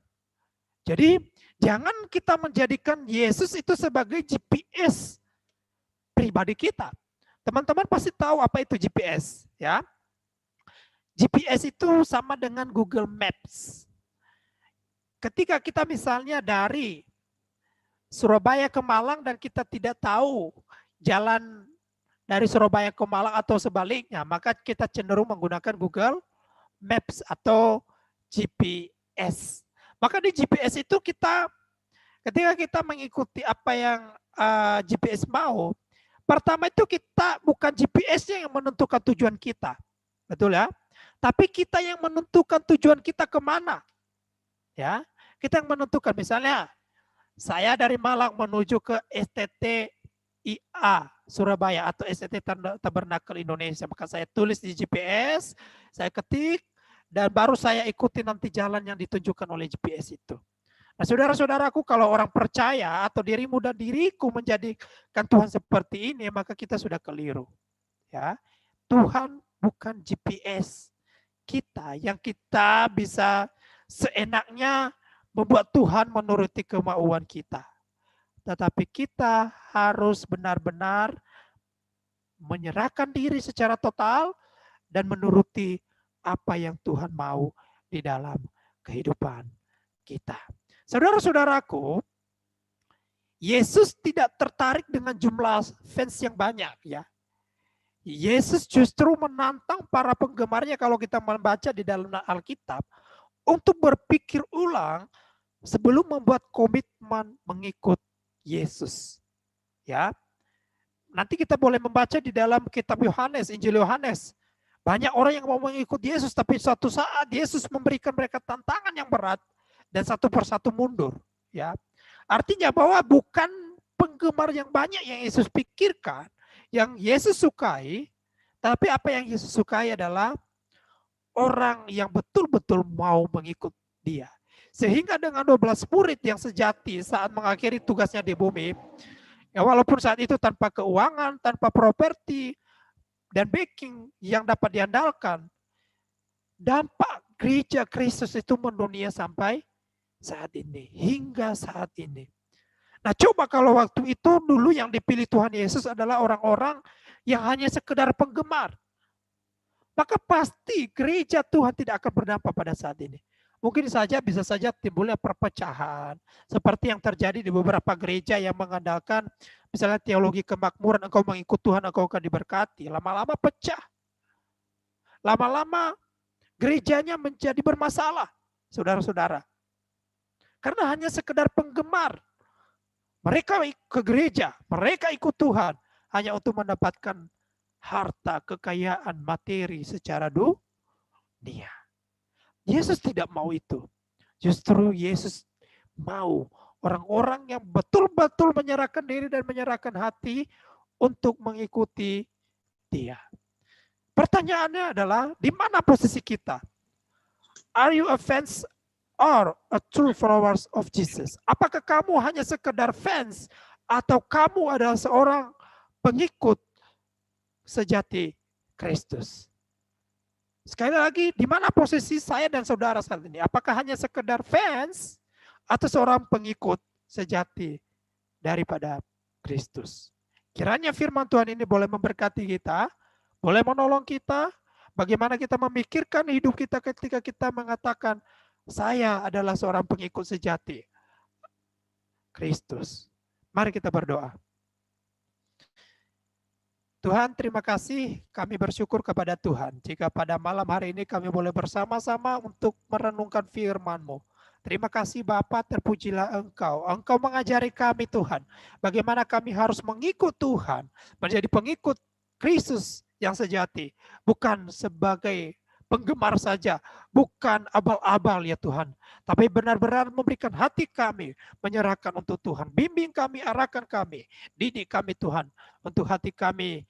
Jadi jangan kita menjadikan Yesus itu sebagai GPS pribadi kita. Teman-teman pasti tahu apa itu GPS, ya. GPS itu sama dengan Google Maps. Ketika kita misalnya dari Surabaya ke Malang dan kita tidak tahu jalan dari Surabaya ke Malang atau sebaliknya, maka kita cenderung menggunakan Google Maps atau GPS. Maka di GPS itu ketika kita mengikuti apa yang GPS mau, pertama itu kita bukan GPS-nya yang menentukan tujuan kita. Betul ya? Tapi kita yang menentukan tujuan kita kemana. Ya, kita yang menentukan. Misalnya, saya dari Malang menuju ke STTIA Surabaya atau STT Tabernakel Indonesia. Maka saya tulis di GPS, saya ketik, dan baru saya ikuti nanti jalan yang ditunjukkan oleh GPS itu. Nah, saudara-saudaraku, kalau orang percaya atau dirimu dan diriku menjadikan Tuhan seperti ini, maka kita sudah keliru. Ya, Tuhan bukan GPS kita yang kita bisa seenaknya membuat Tuhan menuruti kemauan kita. Tetapi kita harus benar-benar menyerahkan diri secara total dan menuruti apa yang Tuhan mau di dalam kehidupan kita. Saudara-saudaraku, Yesus tidak tertarik dengan jumlah fans yang banyak, ya. Yesus justru menantang para penggemarnya kalau kita membaca di dalam Alkitab untuk berpikir ulang sebelum membuat komitmen mengikut Yesus. Ya. Nanti kita boleh membaca di dalam kitab Yohanes, Injil Yohanes. Banyak orang yang mau mengikut Yesus, tapi suatu saat Yesus memberikan mereka tantangan yang berat dan satu persatu mundur. Ya, artinya bahwa bukan penggemar yang banyak yang Yesus pikirkan, yang Yesus sukai, tapi apa yang Yesus sukai adalah orang yang betul-betul mau mengikut Dia. Sehingga dengan 12 murid yang sejati saat mengakhiri tugasnya di bumi, ya walaupun saat itu tanpa keuangan, tanpa properti, dan backing yang dapat diandalkan, dampak gereja Kristus itu mendunia sampai saat ini, hingga saat ini. Nah, coba kalau waktu itu dulu yang dipilih Tuhan Yesus adalah orang-orang yang hanya sekedar penggemar, maka pasti gereja Tuhan tidak akan berdampak pada saat ini. Mungkin saja bisa saja timbulnya perpecahan, seperti yang terjadi di beberapa gereja yang mengandalkan misalnya teologi kemakmuran, engkau mengikut Tuhan, engkau akan diberkati. Lama-lama pecah. Lama-lama gerejanya menjadi bermasalah, saudara-saudara. Karena hanya sekedar penggemar. Mereka ke gereja, mereka ikut Tuhan hanya untuk mendapatkan harta, kekayaan, materi secara dunia. Yesus tidak mau itu. Justru Yesus mau orang-orang yang betul-betul menyerahkan diri dan menyerahkan hati untuk mengikuti Dia. Pertanyaannya adalah, di mana posisi kita? Are you a fans or a true followers of Jesus? Apakah kamu hanya sekedar fans atau kamu adalah seorang pengikut sejati Kristus? Sekali lagi, di mana posisi saya dan saudara saat ini? Apakah hanya sekedar fans atau seorang pengikut sejati daripada Kristus? Kiranya firman Tuhan ini boleh memberkati kita, boleh menolong kita, bagaimana kita memikirkan hidup kita ketika kita mengatakan, saya adalah seorang pengikut sejati Kristus. Mari kita berdoa. Tuhan, terima kasih, kami bersyukur kepada Tuhan jika pada malam hari ini kami boleh bersama-sama untuk merenungkan firman-Mu. Terima kasih Bapa, terpujilah Engkau. Engkau mengajari kami Tuhan, bagaimana kami harus mengikut Tuhan, menjadi pengikut Kristus yang sejati, bukan sebagai penggemar saja, bukan abal-abal ya Tuhan. Tapi benar-benar memberikan hati kami, menyerahkan untuk Tuhan. Bimbing kami, arahkan kami, didik kami Tuhan, untuk hati kami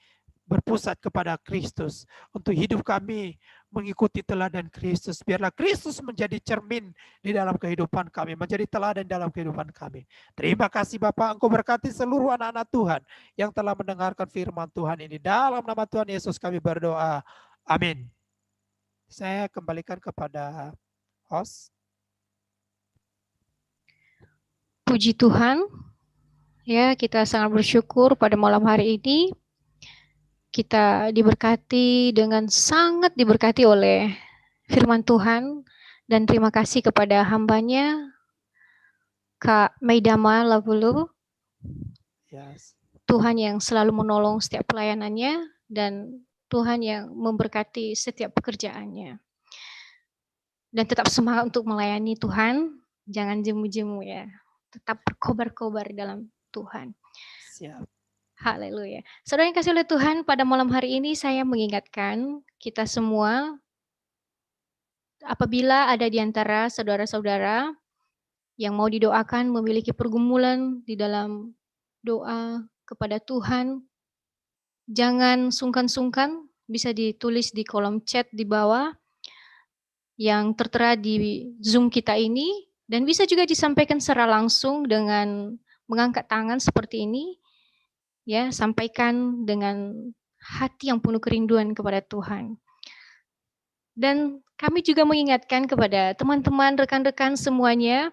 berpusat kepada Kristus, untuk hidup kami mengikuti teladan Kristus. Biarlah Kristus menjadi cermin di dalam kehidupan kami, menjadi teladan dalam kehidupan kami. Terima kasih Bapak, Engkau berkati seluruh anak-anak Tuhan yang telah mendengarkan firman Tuhan ini. Dalam nama Tuhan Yesus kami berdoa. Amin. Saya kembalikan kepada host. Puji Tuhan, ya kita sangat bersyukur pada malam hari ini kita diberkati dengan sangat diberkati oleh firman Tuhan, dan terima kasih kepada hambanya Kak Maidama Lavulu. Yes. Tuhan yang selalu menolong setiap pelayanannya dan Tuhan yang memberkati setiap pekerjaannya. Dan tetap semangat untuk melayani Tuhan, jangan jemu-jemu ya. Tetap berkobar-kobar dalam Tuhan. Siap. Haleluya. Saudara yang kasih oleh Tuhan, pada malam hari ini saya mengingatkan kita semua, apabila ada di antara saudara-saudara yang mau didoakan memiliki pergumulan di dalam doa kepada Tuhan, jangan sungkan-sungkan, bisa ditulis di kolom chat di bawah yang tertera di Zoom kita ini, dan bisa juga disampaikan secara langsung dengan mengangkat tangan seperti ini. Ya, sampaikan dengan hati yang penuh kerinduan kepada Tuhan. Dan kami juga mengingatkan kepada teman-teman, rekan-rekan semuanya,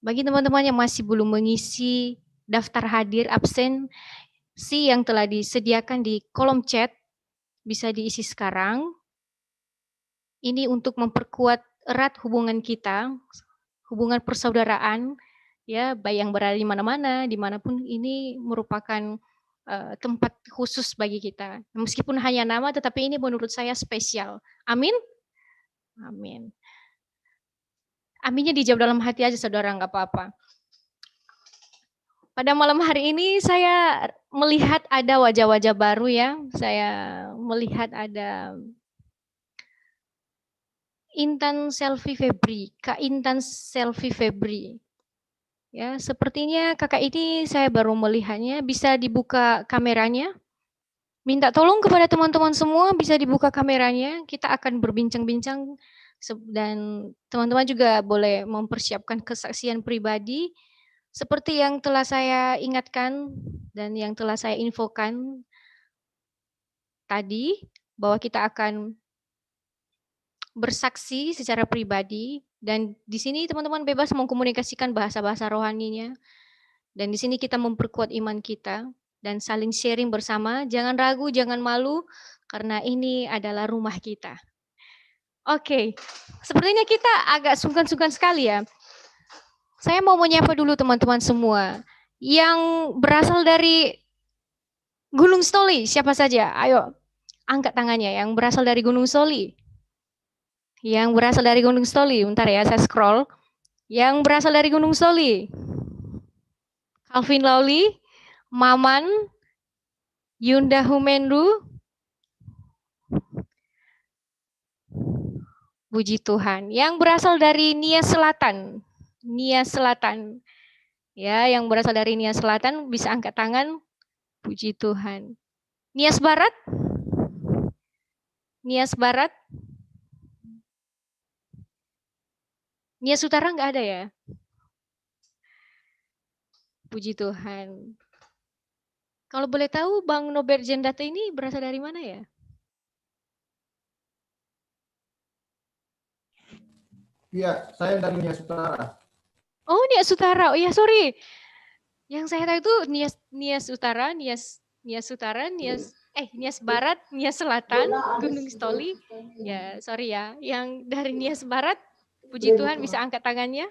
bagi teman-teman yang masih belum mengisi daftar hadir absensi yang telah disediakan di kolom chat, bisa diisi sekarang. Ini untuk memperkuat erat hubungan kita, hubungan persaudaraan, ya, baik yang berada di mana-mana, dimanapun, ini merupakan tempat khusus bagi kita. Meskipun hanya nama, tetapi ini menurut saya spesial. Amin? Amin. Aminnya dijawab dalam hati aja, saudara, nggak apa-apa. Pada malam hari ini saya melihat ada wajah-wajah baru ya. Saya melihat ada Intan Selvi Febri, Kak Intan Selvi Febri. Ya, sepertinya kakak ini saya baru melihatnya. Bisa dibuka kameranya. Minta tolong kepada teman-teman semua, bisa dibuka kameranya. Kita akan berbincang-bincang dan teman-teman juga boleh mempersiapkan kesaksian pribadi seperti yang telah saya ingatkan dan yang telah saya infokan tadi, bahwa kita akan bersaksi secara pribadi, dan di sini teman-teman bebas mengkomunikasikan bahasa-bahasa rohaninya, dan di sini kita memperkuat iman kita dan saling sharing bersama. Jangan ragu, jangan malu, karena ini adalah rumah kita. Oke, sepertinya kita agak sungkan-sungkan sekali ya. Saya mau menyapa dulu teman-teman semua yang berasal dari Gunung Stoli. Siapa saja? Ayo, angkat tangannya yang berasal dari Gunung Stoli. Yang berasal dari Gunung Stoli, bentar ya, saya scroll. Yang berasal dari Gunung Stoli, Calvin Lawli, Maman, Yunda Humendru. Puji Tuhan. Yang berasal dari Nias Selatan, Nias Selatan. Ya, yang berasal dari Nias Selatan bisa angkat tangan. Puji Tuhan. Nias Barat, Nias Barat. Nias Utara nggak ada ya? Puji Tuhan. Kalau boleh tahu, Bang Norbert Jendata ini berasal dari mana ya? Iya, saya dari Nias Utara. Oh, Nias Utara. Oh ya, sorry. Yang saya tahu itu Nias Utara, Nias Utara, Nias Barat, Nias Selatan, Gunung Stoli. Ya, sorry ya. Yang dari Nias Barat, puji Tuhan bisa angkat tangannya.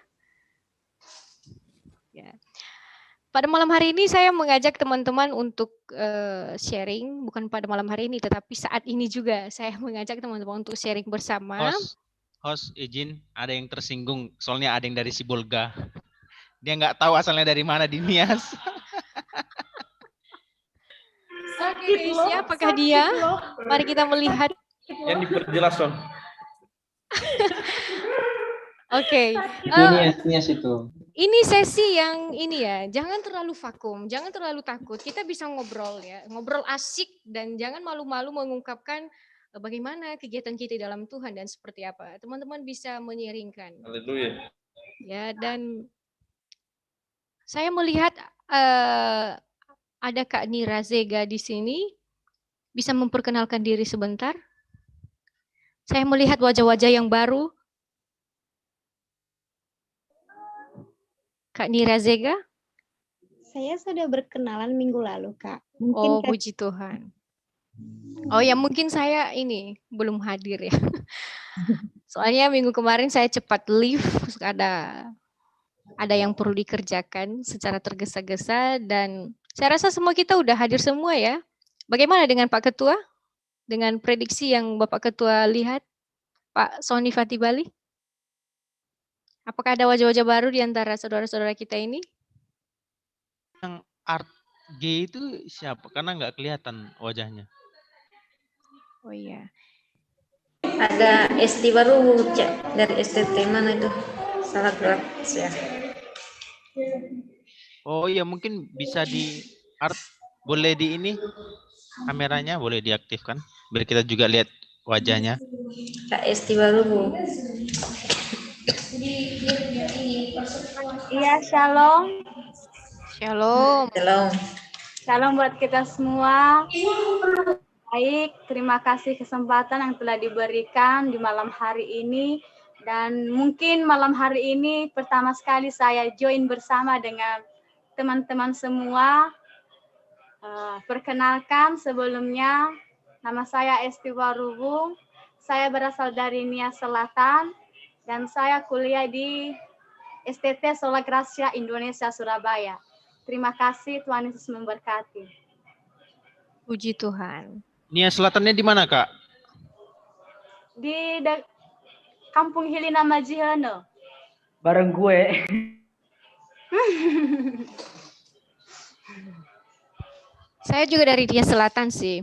Ya. Pada malam hari ini saya mengajak teman-teman untuk sharing, bukan pada malam hari ini, tetapi saat ini juga saya mengajak teman-teman untuk sharing bersama. Host, izin, ada yang tersinggung, soalnya ada yang dari Sibolga. Dia nggak tahu asalnya dari mana di Nias. Oke, siapakah dia? Mari kita melihat. Yang diperjelas, Son. Oke. Itu nias itu. Ini sesi yang ini ya, jangan terlalu vakum, jangan terlalu takut. Kita bisa ngobrol ya, ngobrol asik dan jangan malu-malu mengungkapkan bagaimana kegiatan kita di dalam Tuhan dan seperti apa. Teman-teman bisa menyiringkan. Haleluya. Ya, dan saya melihat ada Kak Nira Zega di sini. Bisa memperkenalkan diri sebentar. Saya melihat wajah-wajah yang baru. Kak Nira Zega? Saya sudah berkenalan minggu lalu, Kak. Oh, puji Tuhan. Oh ya, mungkin saya ini belum hadir ya. Soalnya minggu kemarin saya cepat leave, ada yang perlu dikerjakan secara tergesa-gesa dan saya rasa semua kita udah hadir semua ya. Bagaimana dengan Pak Ketua? Dengan prediksi yang Bapak Ketua lihat, Pak Sony Fatibali? Apakah ada wajah-wajah baru di antara saudara-saudara kita ini? Yang art G itu siapa? Karena nggak kelihatan wajahnya. Oh iya. Ada SD baru Cak, dari STT mana itu? Salah gerak ya. Oh iya, mungkin bisa di art, boleh di ini kameranya boleh diaktifkan biar kita juga lihat wajahnya. Kak SD baru Bu. Iya, shalom. Shalom. Shalom. Shalom buat kita semua. Baik, terima kasih kesempatan yang telah diberikan di malam hari ini. Dan mungkin malam hari ini pertama sekali saya join bersama dengan teman-teman semua. Perkenalkan sebelumnya, nama saya Esti Warubu. Saya berasal dari Nia Selatan dan saya kuliah di STT Sola Gracia Indonesia Surabaya. Terima kasih, Tuhan Yesus memberkati. Puji Tuhan. Nia Selatannya di mana, Kak? Di Kampung Hilina Majihana. Bareng gue. Saya juga dari Nia Selatan sih.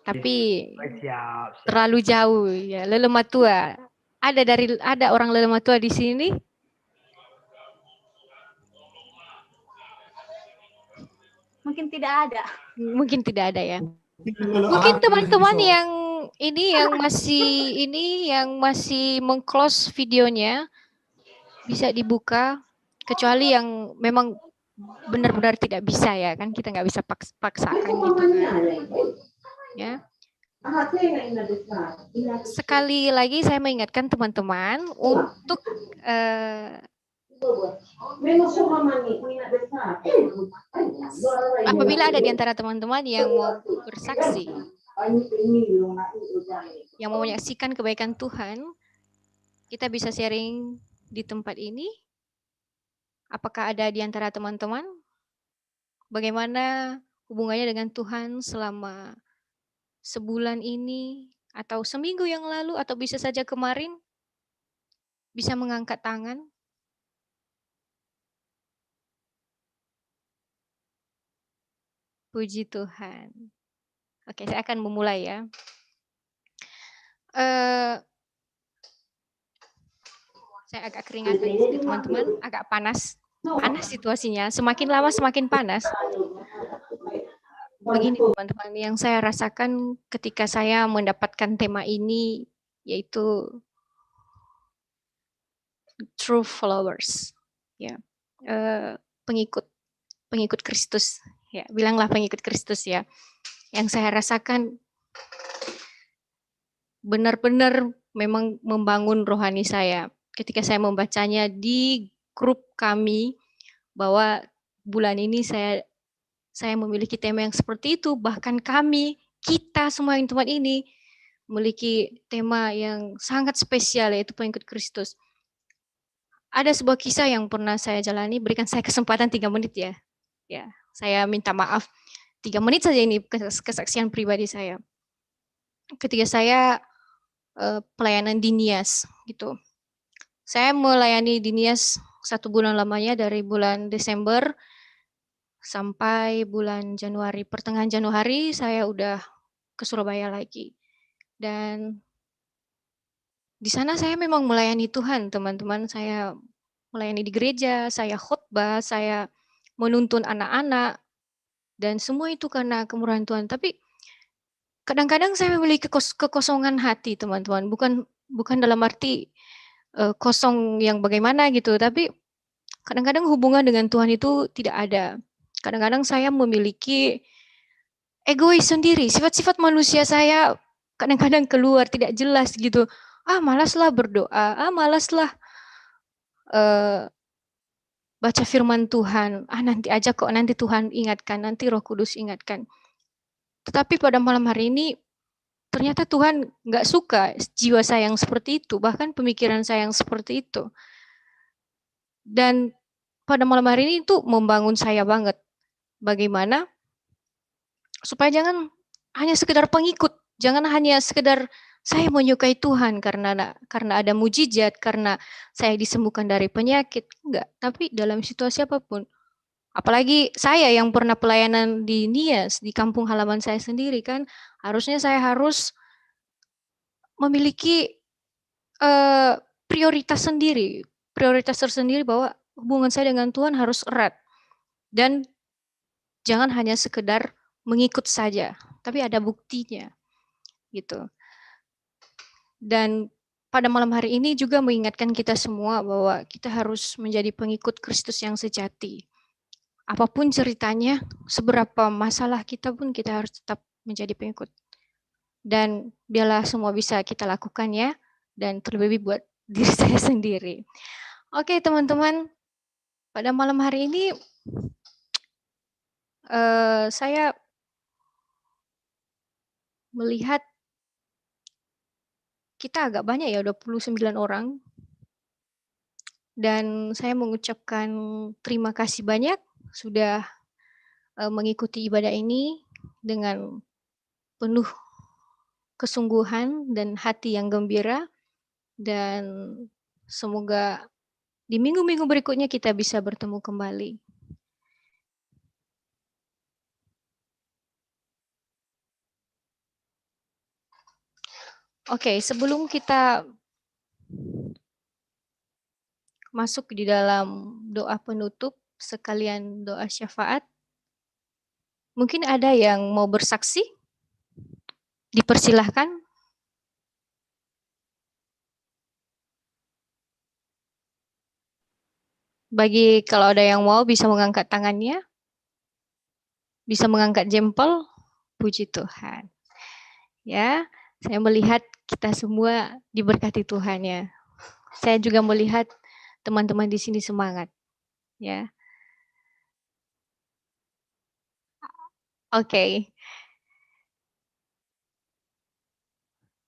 Tapi Siap. terlalu jauh ya, Lelematua. Ada orang Lelematua di sini? Mungkin tidak ada. Mungkin tidak ada ya. Mungkin teman-teman yang masih meng-close videonya bisa dibuka, kecuali yang memang benar-benar tidak bisa ya, kan kita nggak bisa paksakan gitu kan. Ya. Sekali lagi saya mengingatkan teman-teman untuk apabila ada di antara teman-teman yang mau bersaksi, yang mau menyaksikan kebaikan Tuhan, kita bisa sharing di tempat ini. Apakah ada di antara teman-teman? Bagaimana hubungannya dengan Tuhan selama sebulan ini, atau seminggu yang lalu, atau bisa saja kemarin? Bisa mengangkat tangan? Puji Tuhan. Oke, saya akan memulai ya. Saya agak keringatan di sini teman-teman, agak panas. Panas situasinya, semakin lama semakin panas. Begini teman-teman, yang saya rasakan ketika saya mendapatkan tema ini, yaitu true followers, ya, pengikut Kristus. Ya, bilanglah pengikut Kristus ya. Yang saya rasakan benar-benar memang membangun rohani saya. Ketika saya membacanya di grup kami, bahwa bulan ini saya memiliki tema yang seperti itu. Bahkan kita semua yang tempat ini memiliki tema yang sangat spesial, yaitu pengikut Kristus. Ada sebuah kisah yang pernah saya jalani, berikan saya kesempatan 3 menit ya. Ya, saya minta maaf. 3 menit saja ini kesaksian pribadi saya. Ketika saya pelayanan di Nias gitu. Saya melayani di Nias 1 bulan lamanya, dari bulan Desember sampai bulan Januari. Pertengahan Januari saya udah ke Surabaya lagi. Dan Di sana saya memang melayani Tuhan, teman-teman. Saya melayani di gereja, saya khotbah, saya menuntun anak-anak, dan semua itu karena kemurahan Tuhan. Tapi kadang-kadang saya memiliki kekosongan hati, teman-teman. Bukan dalam arti kosong yang bagaimana gitu, tapi kadang-kadang hubungan dengan Tuhan itu tidak ada. Kadang-kadang saya memiliki egois sendiri, sifat-sifat manusia saya kadang-kadang keluar tidak jelas gitu. Malaslah berdoa, malaslah baca firman Tuhan. Nanti aja kok, nanti Tuhan ingatkan, nanti Roh Kudus ingatkan. Tetapi pada malam hari ini ternyata Tuhan nggak suka jiwa saya yang seperti itu, bahkan pemikiran saya yang seperti itu. Dan pada malam hari ini itu membangun saya banget. Bagaimana supaya jangan hanya sekedar pengikut, jangan hanya sekedar saya menyukai Tuhan karena ada mujizat, karena saya disembuhkan dari penyakit, enggak. Tapi dalam situasi apapun, apalagi saya yang pernah pelayanan di Nias, di kampung halaman saya sendiri kan, harusnya saya harus memiliki prioritas tersendiri bahwa hubungan saya dengan Tuhan harus erat. Dan jangan hanya sekedar mengikut saja, tapi ada buktinya gitu. Dan pada malam hari ini juga mengingatkan kita semua bahwa kita harus menjadi pengikut Kristus yang sejati. Apapun ceritanya, seberapa masalah kita pun kita harus tetap menjadi pengikut. Dan biarlah semua bisa kita lakukan ya, dan terlebih buat diri saya sendiri. Oke teman-teman, pada malam hari ini saya melihat kita agak banyak ya, 29 orang. Dan saya mengucapkan terima kasih banyak sudah mengikuti ibadah ini dengan penuh kesungguhan dan hati yang gembira. Dan semoga di minggu-minggu berikutnya kita bisa bertemu kembali. Oke, sebelum kita masuk di dalam doa penutup sekalian doa syafaat, mungkin ada yang mau bersaksi? Dipersilahkan. Bagi kalau ada yang mau bisa mengangkat tangannya, bisa mengangkat jempol, puji Tuhan. Ya, saya melihat kita semua diberkati Tuhan ya. Saya juga melihat teman-teman di sini semangat. Ya. Oke.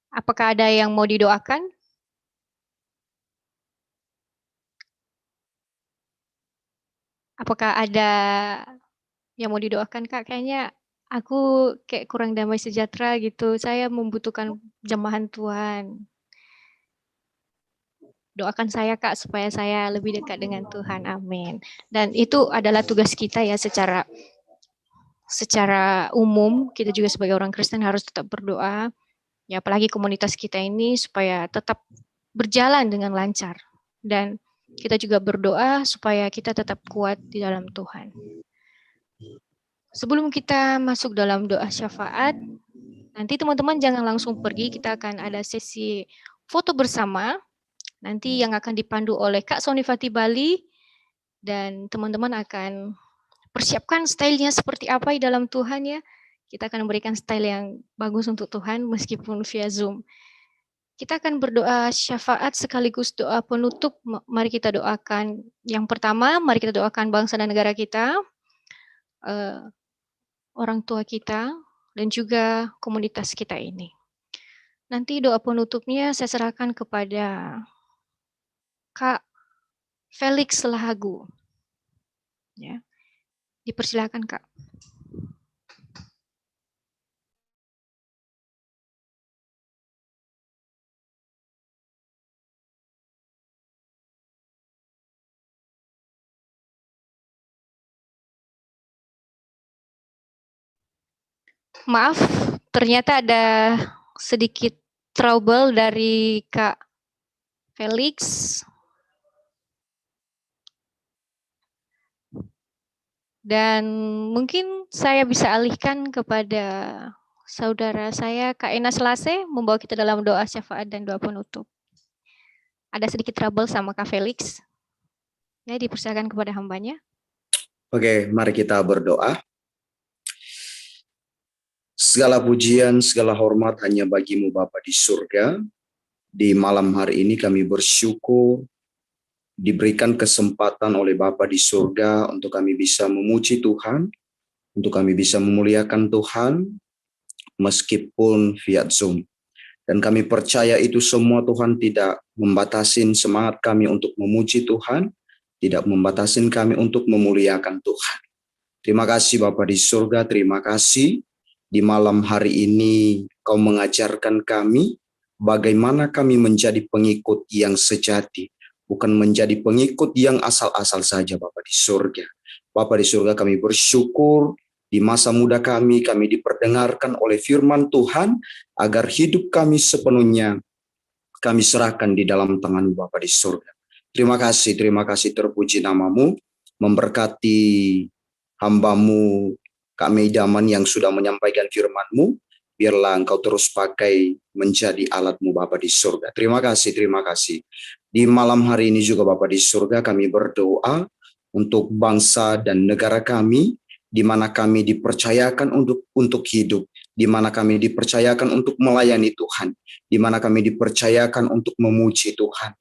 Apakah ada yang mau didoakan? Apakah ada yang mau didoakan, Kak? Kayaknya aku kayak kurang damai sejahtera gitu. Saya membutuhkan jamahan Tuhan. Doakan saya, Kak, supaya saya lebih dekat dengan Tuhan. Amin. Dan itu adalah tugas kita ya, secara umum. Kita juga sebagai orang Kristen harus tetap berdoa. Ya, apalagi komunitas kita ini supaya tetap berjalan dengan lancar. Dan kita juga berdoa supaya kita tetap kuat di dalam Tuhan. Sebelum kita masuk dalam doa syafaat, nanti teman-teman jangan langsung pergi, kita akan ada sesi foto bersama, nanti yang akan dipandu oleh Kak Sonifati Bali, dan teman-teman akan persiapkan stylenya seperti apa di dalam Tuhan ya. Kita akan memberikan style yang bagus untuk Tuhan meskipun via Zoom. Kita akan berdoa syafaat sekaligus doa penutup. Mari kita doakan. Yang pertama, mari kita doakan bangsa dan negara kita, orang tua kita, dan juga komunitas kita ini. Nanti doa penutupnya saya serahkan kepada Kak Felix Lahagu. Ya. Dipersilakan, Kak. Maaf, ternyata ada sedikit trouble dari Kak Felix. Dan mungkin saya bisa alihkan kepada saudara saya, Kak Ena Selase, membawa kita dalam doa syafaat dan doa penutup. Ada sedikit trouble sama Kak Felix. Ya, dipersilakan kepada hambanya. Oke, mari kita berdoa. Segala pujian, segala hormat hanya bagimu Bapa di surga. Di malam hari ini kami bersyukur diberikan kesempatan oleh Bapa di surga untuk kami bisa memuji Tuhan, untuk kami bisa memuliakan Tuhan, meskipun via Zoom. Dan kami percaya itu semua Tuhan tidak membatasi semangat kami untuk memuji Tuhan, tidak membatasi kami untuk memuliakan Tuhan. Terima kasih Bapa di surga, terima kasih di malam hari ini Kau mengajarkan kami bagaimana kami menjadi pengikut yang sejati, bukan menjadi pengikut yang asal-asal saja Bapa di surga. Bapa di surga, kami bersyukur di masa muda kami diperdengarkan oleh firman Tuhan, agar hidup kami sepenuhnya kami serahkan di dalam tangan Bapa di surga. Terima kasih terpuji namamu, memberkati hambamu Kak Meidaman yang sudah menyampaikan firman-Mu, biarlah Engkau terus pakai menjadi alat-Mu Bapa di surga. Terima kasih. Di malam hari ini juga Bapa di surga kami berdoa untuk bangsa dan negara kami, di mana kami dipercayakan untuk hidup, di mana kami dipercayakan untuk melayani Tuhan, di mana kami dipercayakan untuk memuji Tuhan.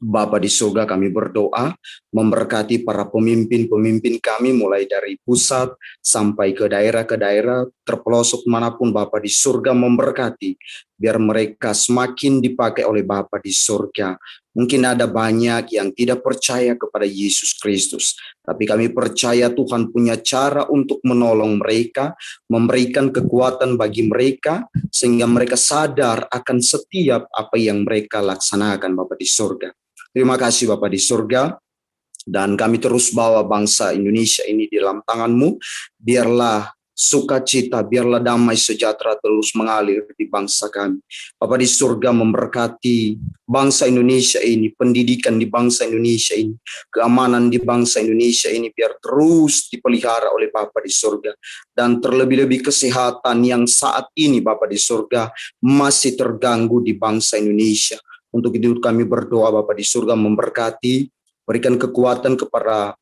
Bapa di surga, kami berdoa memberkati para pemimpin-pemimpin kami mulai dari pusat sampai ke daerah terpelosok manapun. Bapa di surga memberkati, biar mereka semakin dipakai oleh Bapa di surga. Mungkin ada banyak yang tidak percaya kepada Yesus Kristus, tapi kami percaya Tuhan punya cara untuk menolong mereka, memberikan kekuatan bagi mereka, sehingga mereka sadar akan setiap apa yang mereka laksanakan Bapa di surga. Terima kasih Bapa di surga, dan kami terus bawa bangsa Indonesia ini di dalam tangan-Mu. Biarlah sukacita, biarlah damai sejahtera terus mengalir di bangsa kami. Bapa di surga memberkati bangsa Indonesia ini, pendidikan di bangsa Indonesia ini, keamanan di bangsa Indonesia ini biar terus dipelihara oleh Bapa di surga. Dan terlebih-lebih kesehatan yang saat ini Bapa di surga masih terganggu di bangsa Indonesia. Untuk itu kami berdoa Bapa di surga memberkati, berikan kekuatan kepada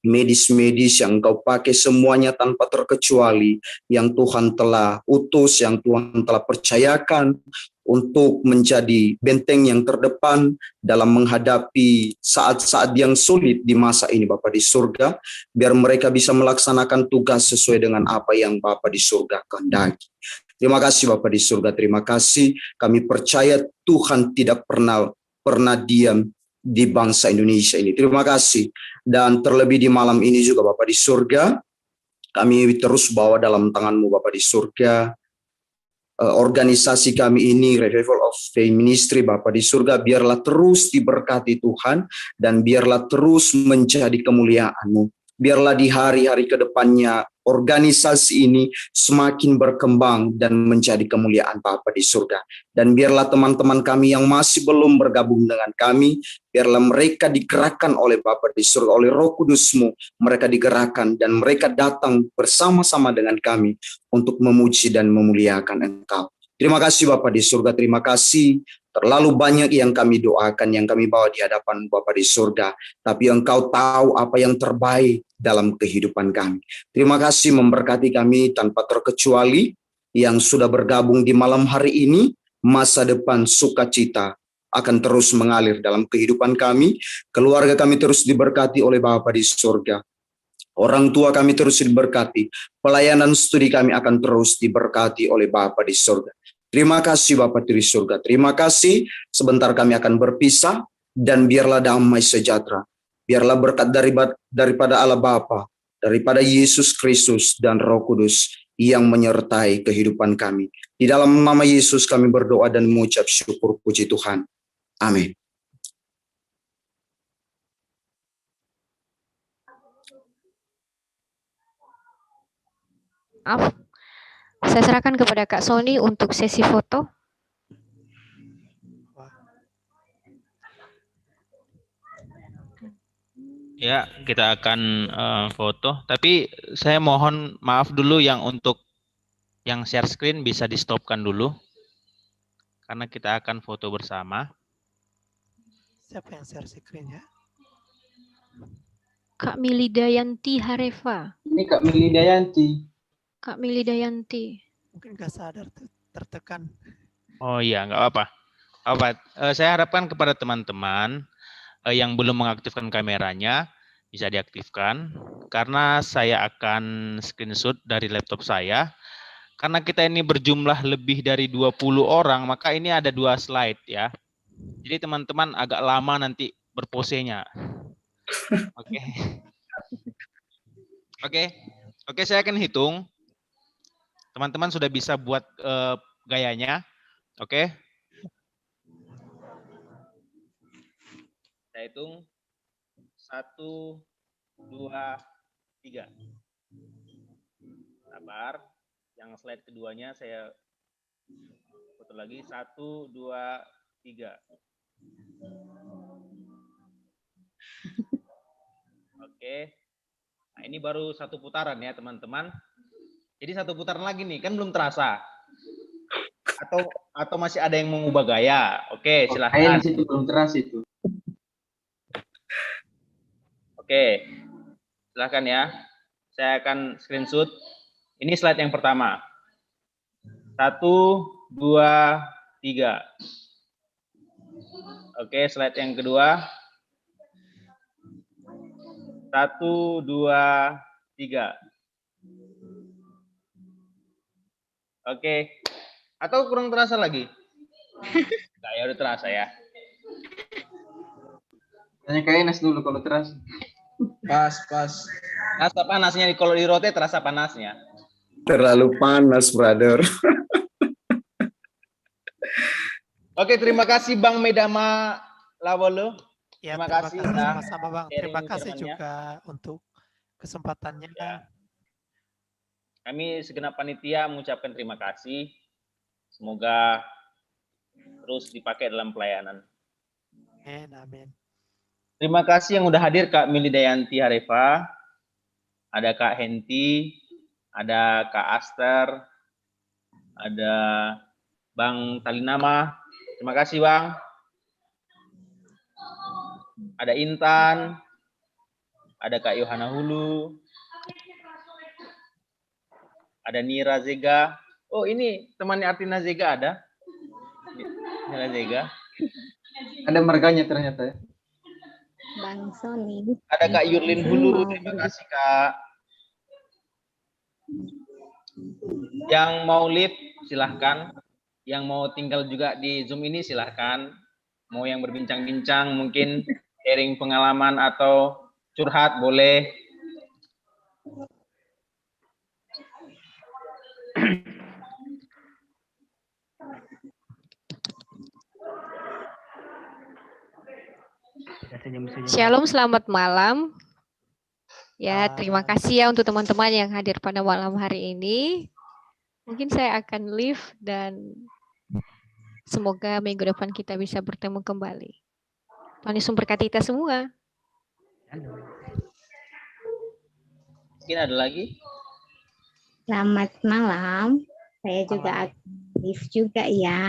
medis-medis yang Engkau pakai semuanya tanpa terkecuali, yang Tuhan telah utus, yang Tuhan telah percayakan untuk menjadi benteng yang terdepan dalam menghadapi saat-saat yang sulit di masa ini Bapa di surga, biar mereka bisa melaksanakan tugas sesuai dengan apa yang Bapa di surga kehendaki. Terima kasih Bapa di surga, terima kasih. Kami percaya Tuhan tidak pernah diam di bangsa Indonesia ini. Terima kasih. Dan terlebih di malam ini juga Bapa di surga, kami terus bawa dalam tangan-Mu Bapa di surga. Organisasi kami ini, Revival of Faith Ministry Bapa di surga, biarlah terus diberkati Tuhan, dan biarlah terus menjadi kemuliaan-Mu. Biarlah di hari-hari ke depannya organisasi ini semakin berkembang dan menjadi kemuliaan Bapa di surga. Dan biarlah teman-teman kami yang masih belum bergabung dengan kami, biarlah mereka digerakkan oleh Bapa di surga, oleh Roh Kudus-Mu, mereka digerakkan dan mereka datang bersama-sama dengan kami untuk memuji dan memuliakan Engkau. Terima kasih Bapa di surga, terima kasih. Terlalu banyak yang kami doakan, yang kami bawa di hadapan Bapa di surga, tapi Engkau tahu apa yang terbaik dalam kehidupan kami. Terima kasih memberkati kami tanpa terkecuali yang sudah bergabung di malam hari ini. Masa depan sukacita akan terus mengalir dalam kehidupan kami. Keluarga kami terus diberkati oleh Bapa di surga. Orang tua kami terus diberkati. Pelayanan studi kami akan terus diberkati oleh Bapa di surga. Terima kasih Bapa di surga. Terima kasih. Sebentar kami akan berpisah, dan biarlah damai sejahtera. Biarlah berkat daripada Allah Bapa, daripada Yesus Kristus dan Roh Kudus yang menyertai kehidupan kami. Di dalam nama Yesus kami berdoa dan mengucap syukur puji Tuhan. Amin. Saya serahkan kepada Kak Sony untuk sesi foto. Ya, kita akan foto. Tapi saya mohon maaf dulu yang untuk yang share screen bisa di stopkan dulu. Karena kita akan foto bersama. Siapa yang share screen ya? Kak Mili Dayanti Harefa. Ini Kak Mili Dayanti. Kak Mili Dayanti. Mungkin nggak sadar tuh, tertekan. Oh iya, nggak apa-apa. Saya harapkan kepada teman-teman yang belum mengaktifkan kameranya bisa diaktifkan karena saya akan screenshot dari laptop saya. Karena kita ini berjumlah lebih dari 20 orang, maka ini ada 2 slide ya. Jadi teman-teman agak lama nanti berposenya. Oke. Oke, saya akan hitung. Teman-teman sudah bisa buat gayanya. Oke. Saya hitung 1, 2, 3. Sabar. Yang slide keduanya saya foto lagi. 1, 2, 3. Oke. Nah, ini baru 1 putaran ya, teman-teman. Jadi 1 putaran lagi nih, kan belum terasa. Atau masih ada yang mengubah gaya. Oke, silahkan. Itu belum terasa itu. Oke, silahkan ya. Saya akan screenshot. Ini slide yang pertama. 1, 2, 3. Oke, slide yang kedua. 1, 2, 3. Oke. Atau kurang terasa lagi? Enggak, ya udah terasa ya. Tanya Kak Enes dulu kalau terasa. Pas. Terasa panasnya, kalau di rotate terasa panasnya. Terlalu panas, brother. Oke, terima kasih Bang Medama Lawolo. Ya, terima kasih sama-sama Bang. Terima sharing kasih firman-Nya. juga untuk kesempatannya. Ya. Kami segenap panitia mengucapkan terima kasih. Semoga terus dipakai dalam pelayanan. Amin. Terima kasih yang udah hadir Kak Mili Dayanti Harefa, ada Kak Henti, ada Kak Aster, ada Bang Talinama. Terima kasih Bang. Ada Intan, ada Kak Yohana Hulu, ada Nira Zega. Oh ini temannya Artina Zega ada? Nira Zega. Ada marganya ternyata ya. Bang Sony. Ada Kak Yurlin Hulu, terima kasih Kak. Yang mau live silahkan. Yang mau tinggal juga di Zoom ini silahkan. Mau yang berbincang-bincang mungkin sharing pengalaman atau curhat boleh. Shalom, selamat malam. Ya, terima kasih ya untuk teman-teman yang hadir pada malam hari ini. Mungkin saya akan leave dan semoga minggu depan kita bisa bertemu kembali. Tuhan Yesus memberkati kita semua. Mungkin ada lagi? Selamat malam. Saya juga aktif juga ya.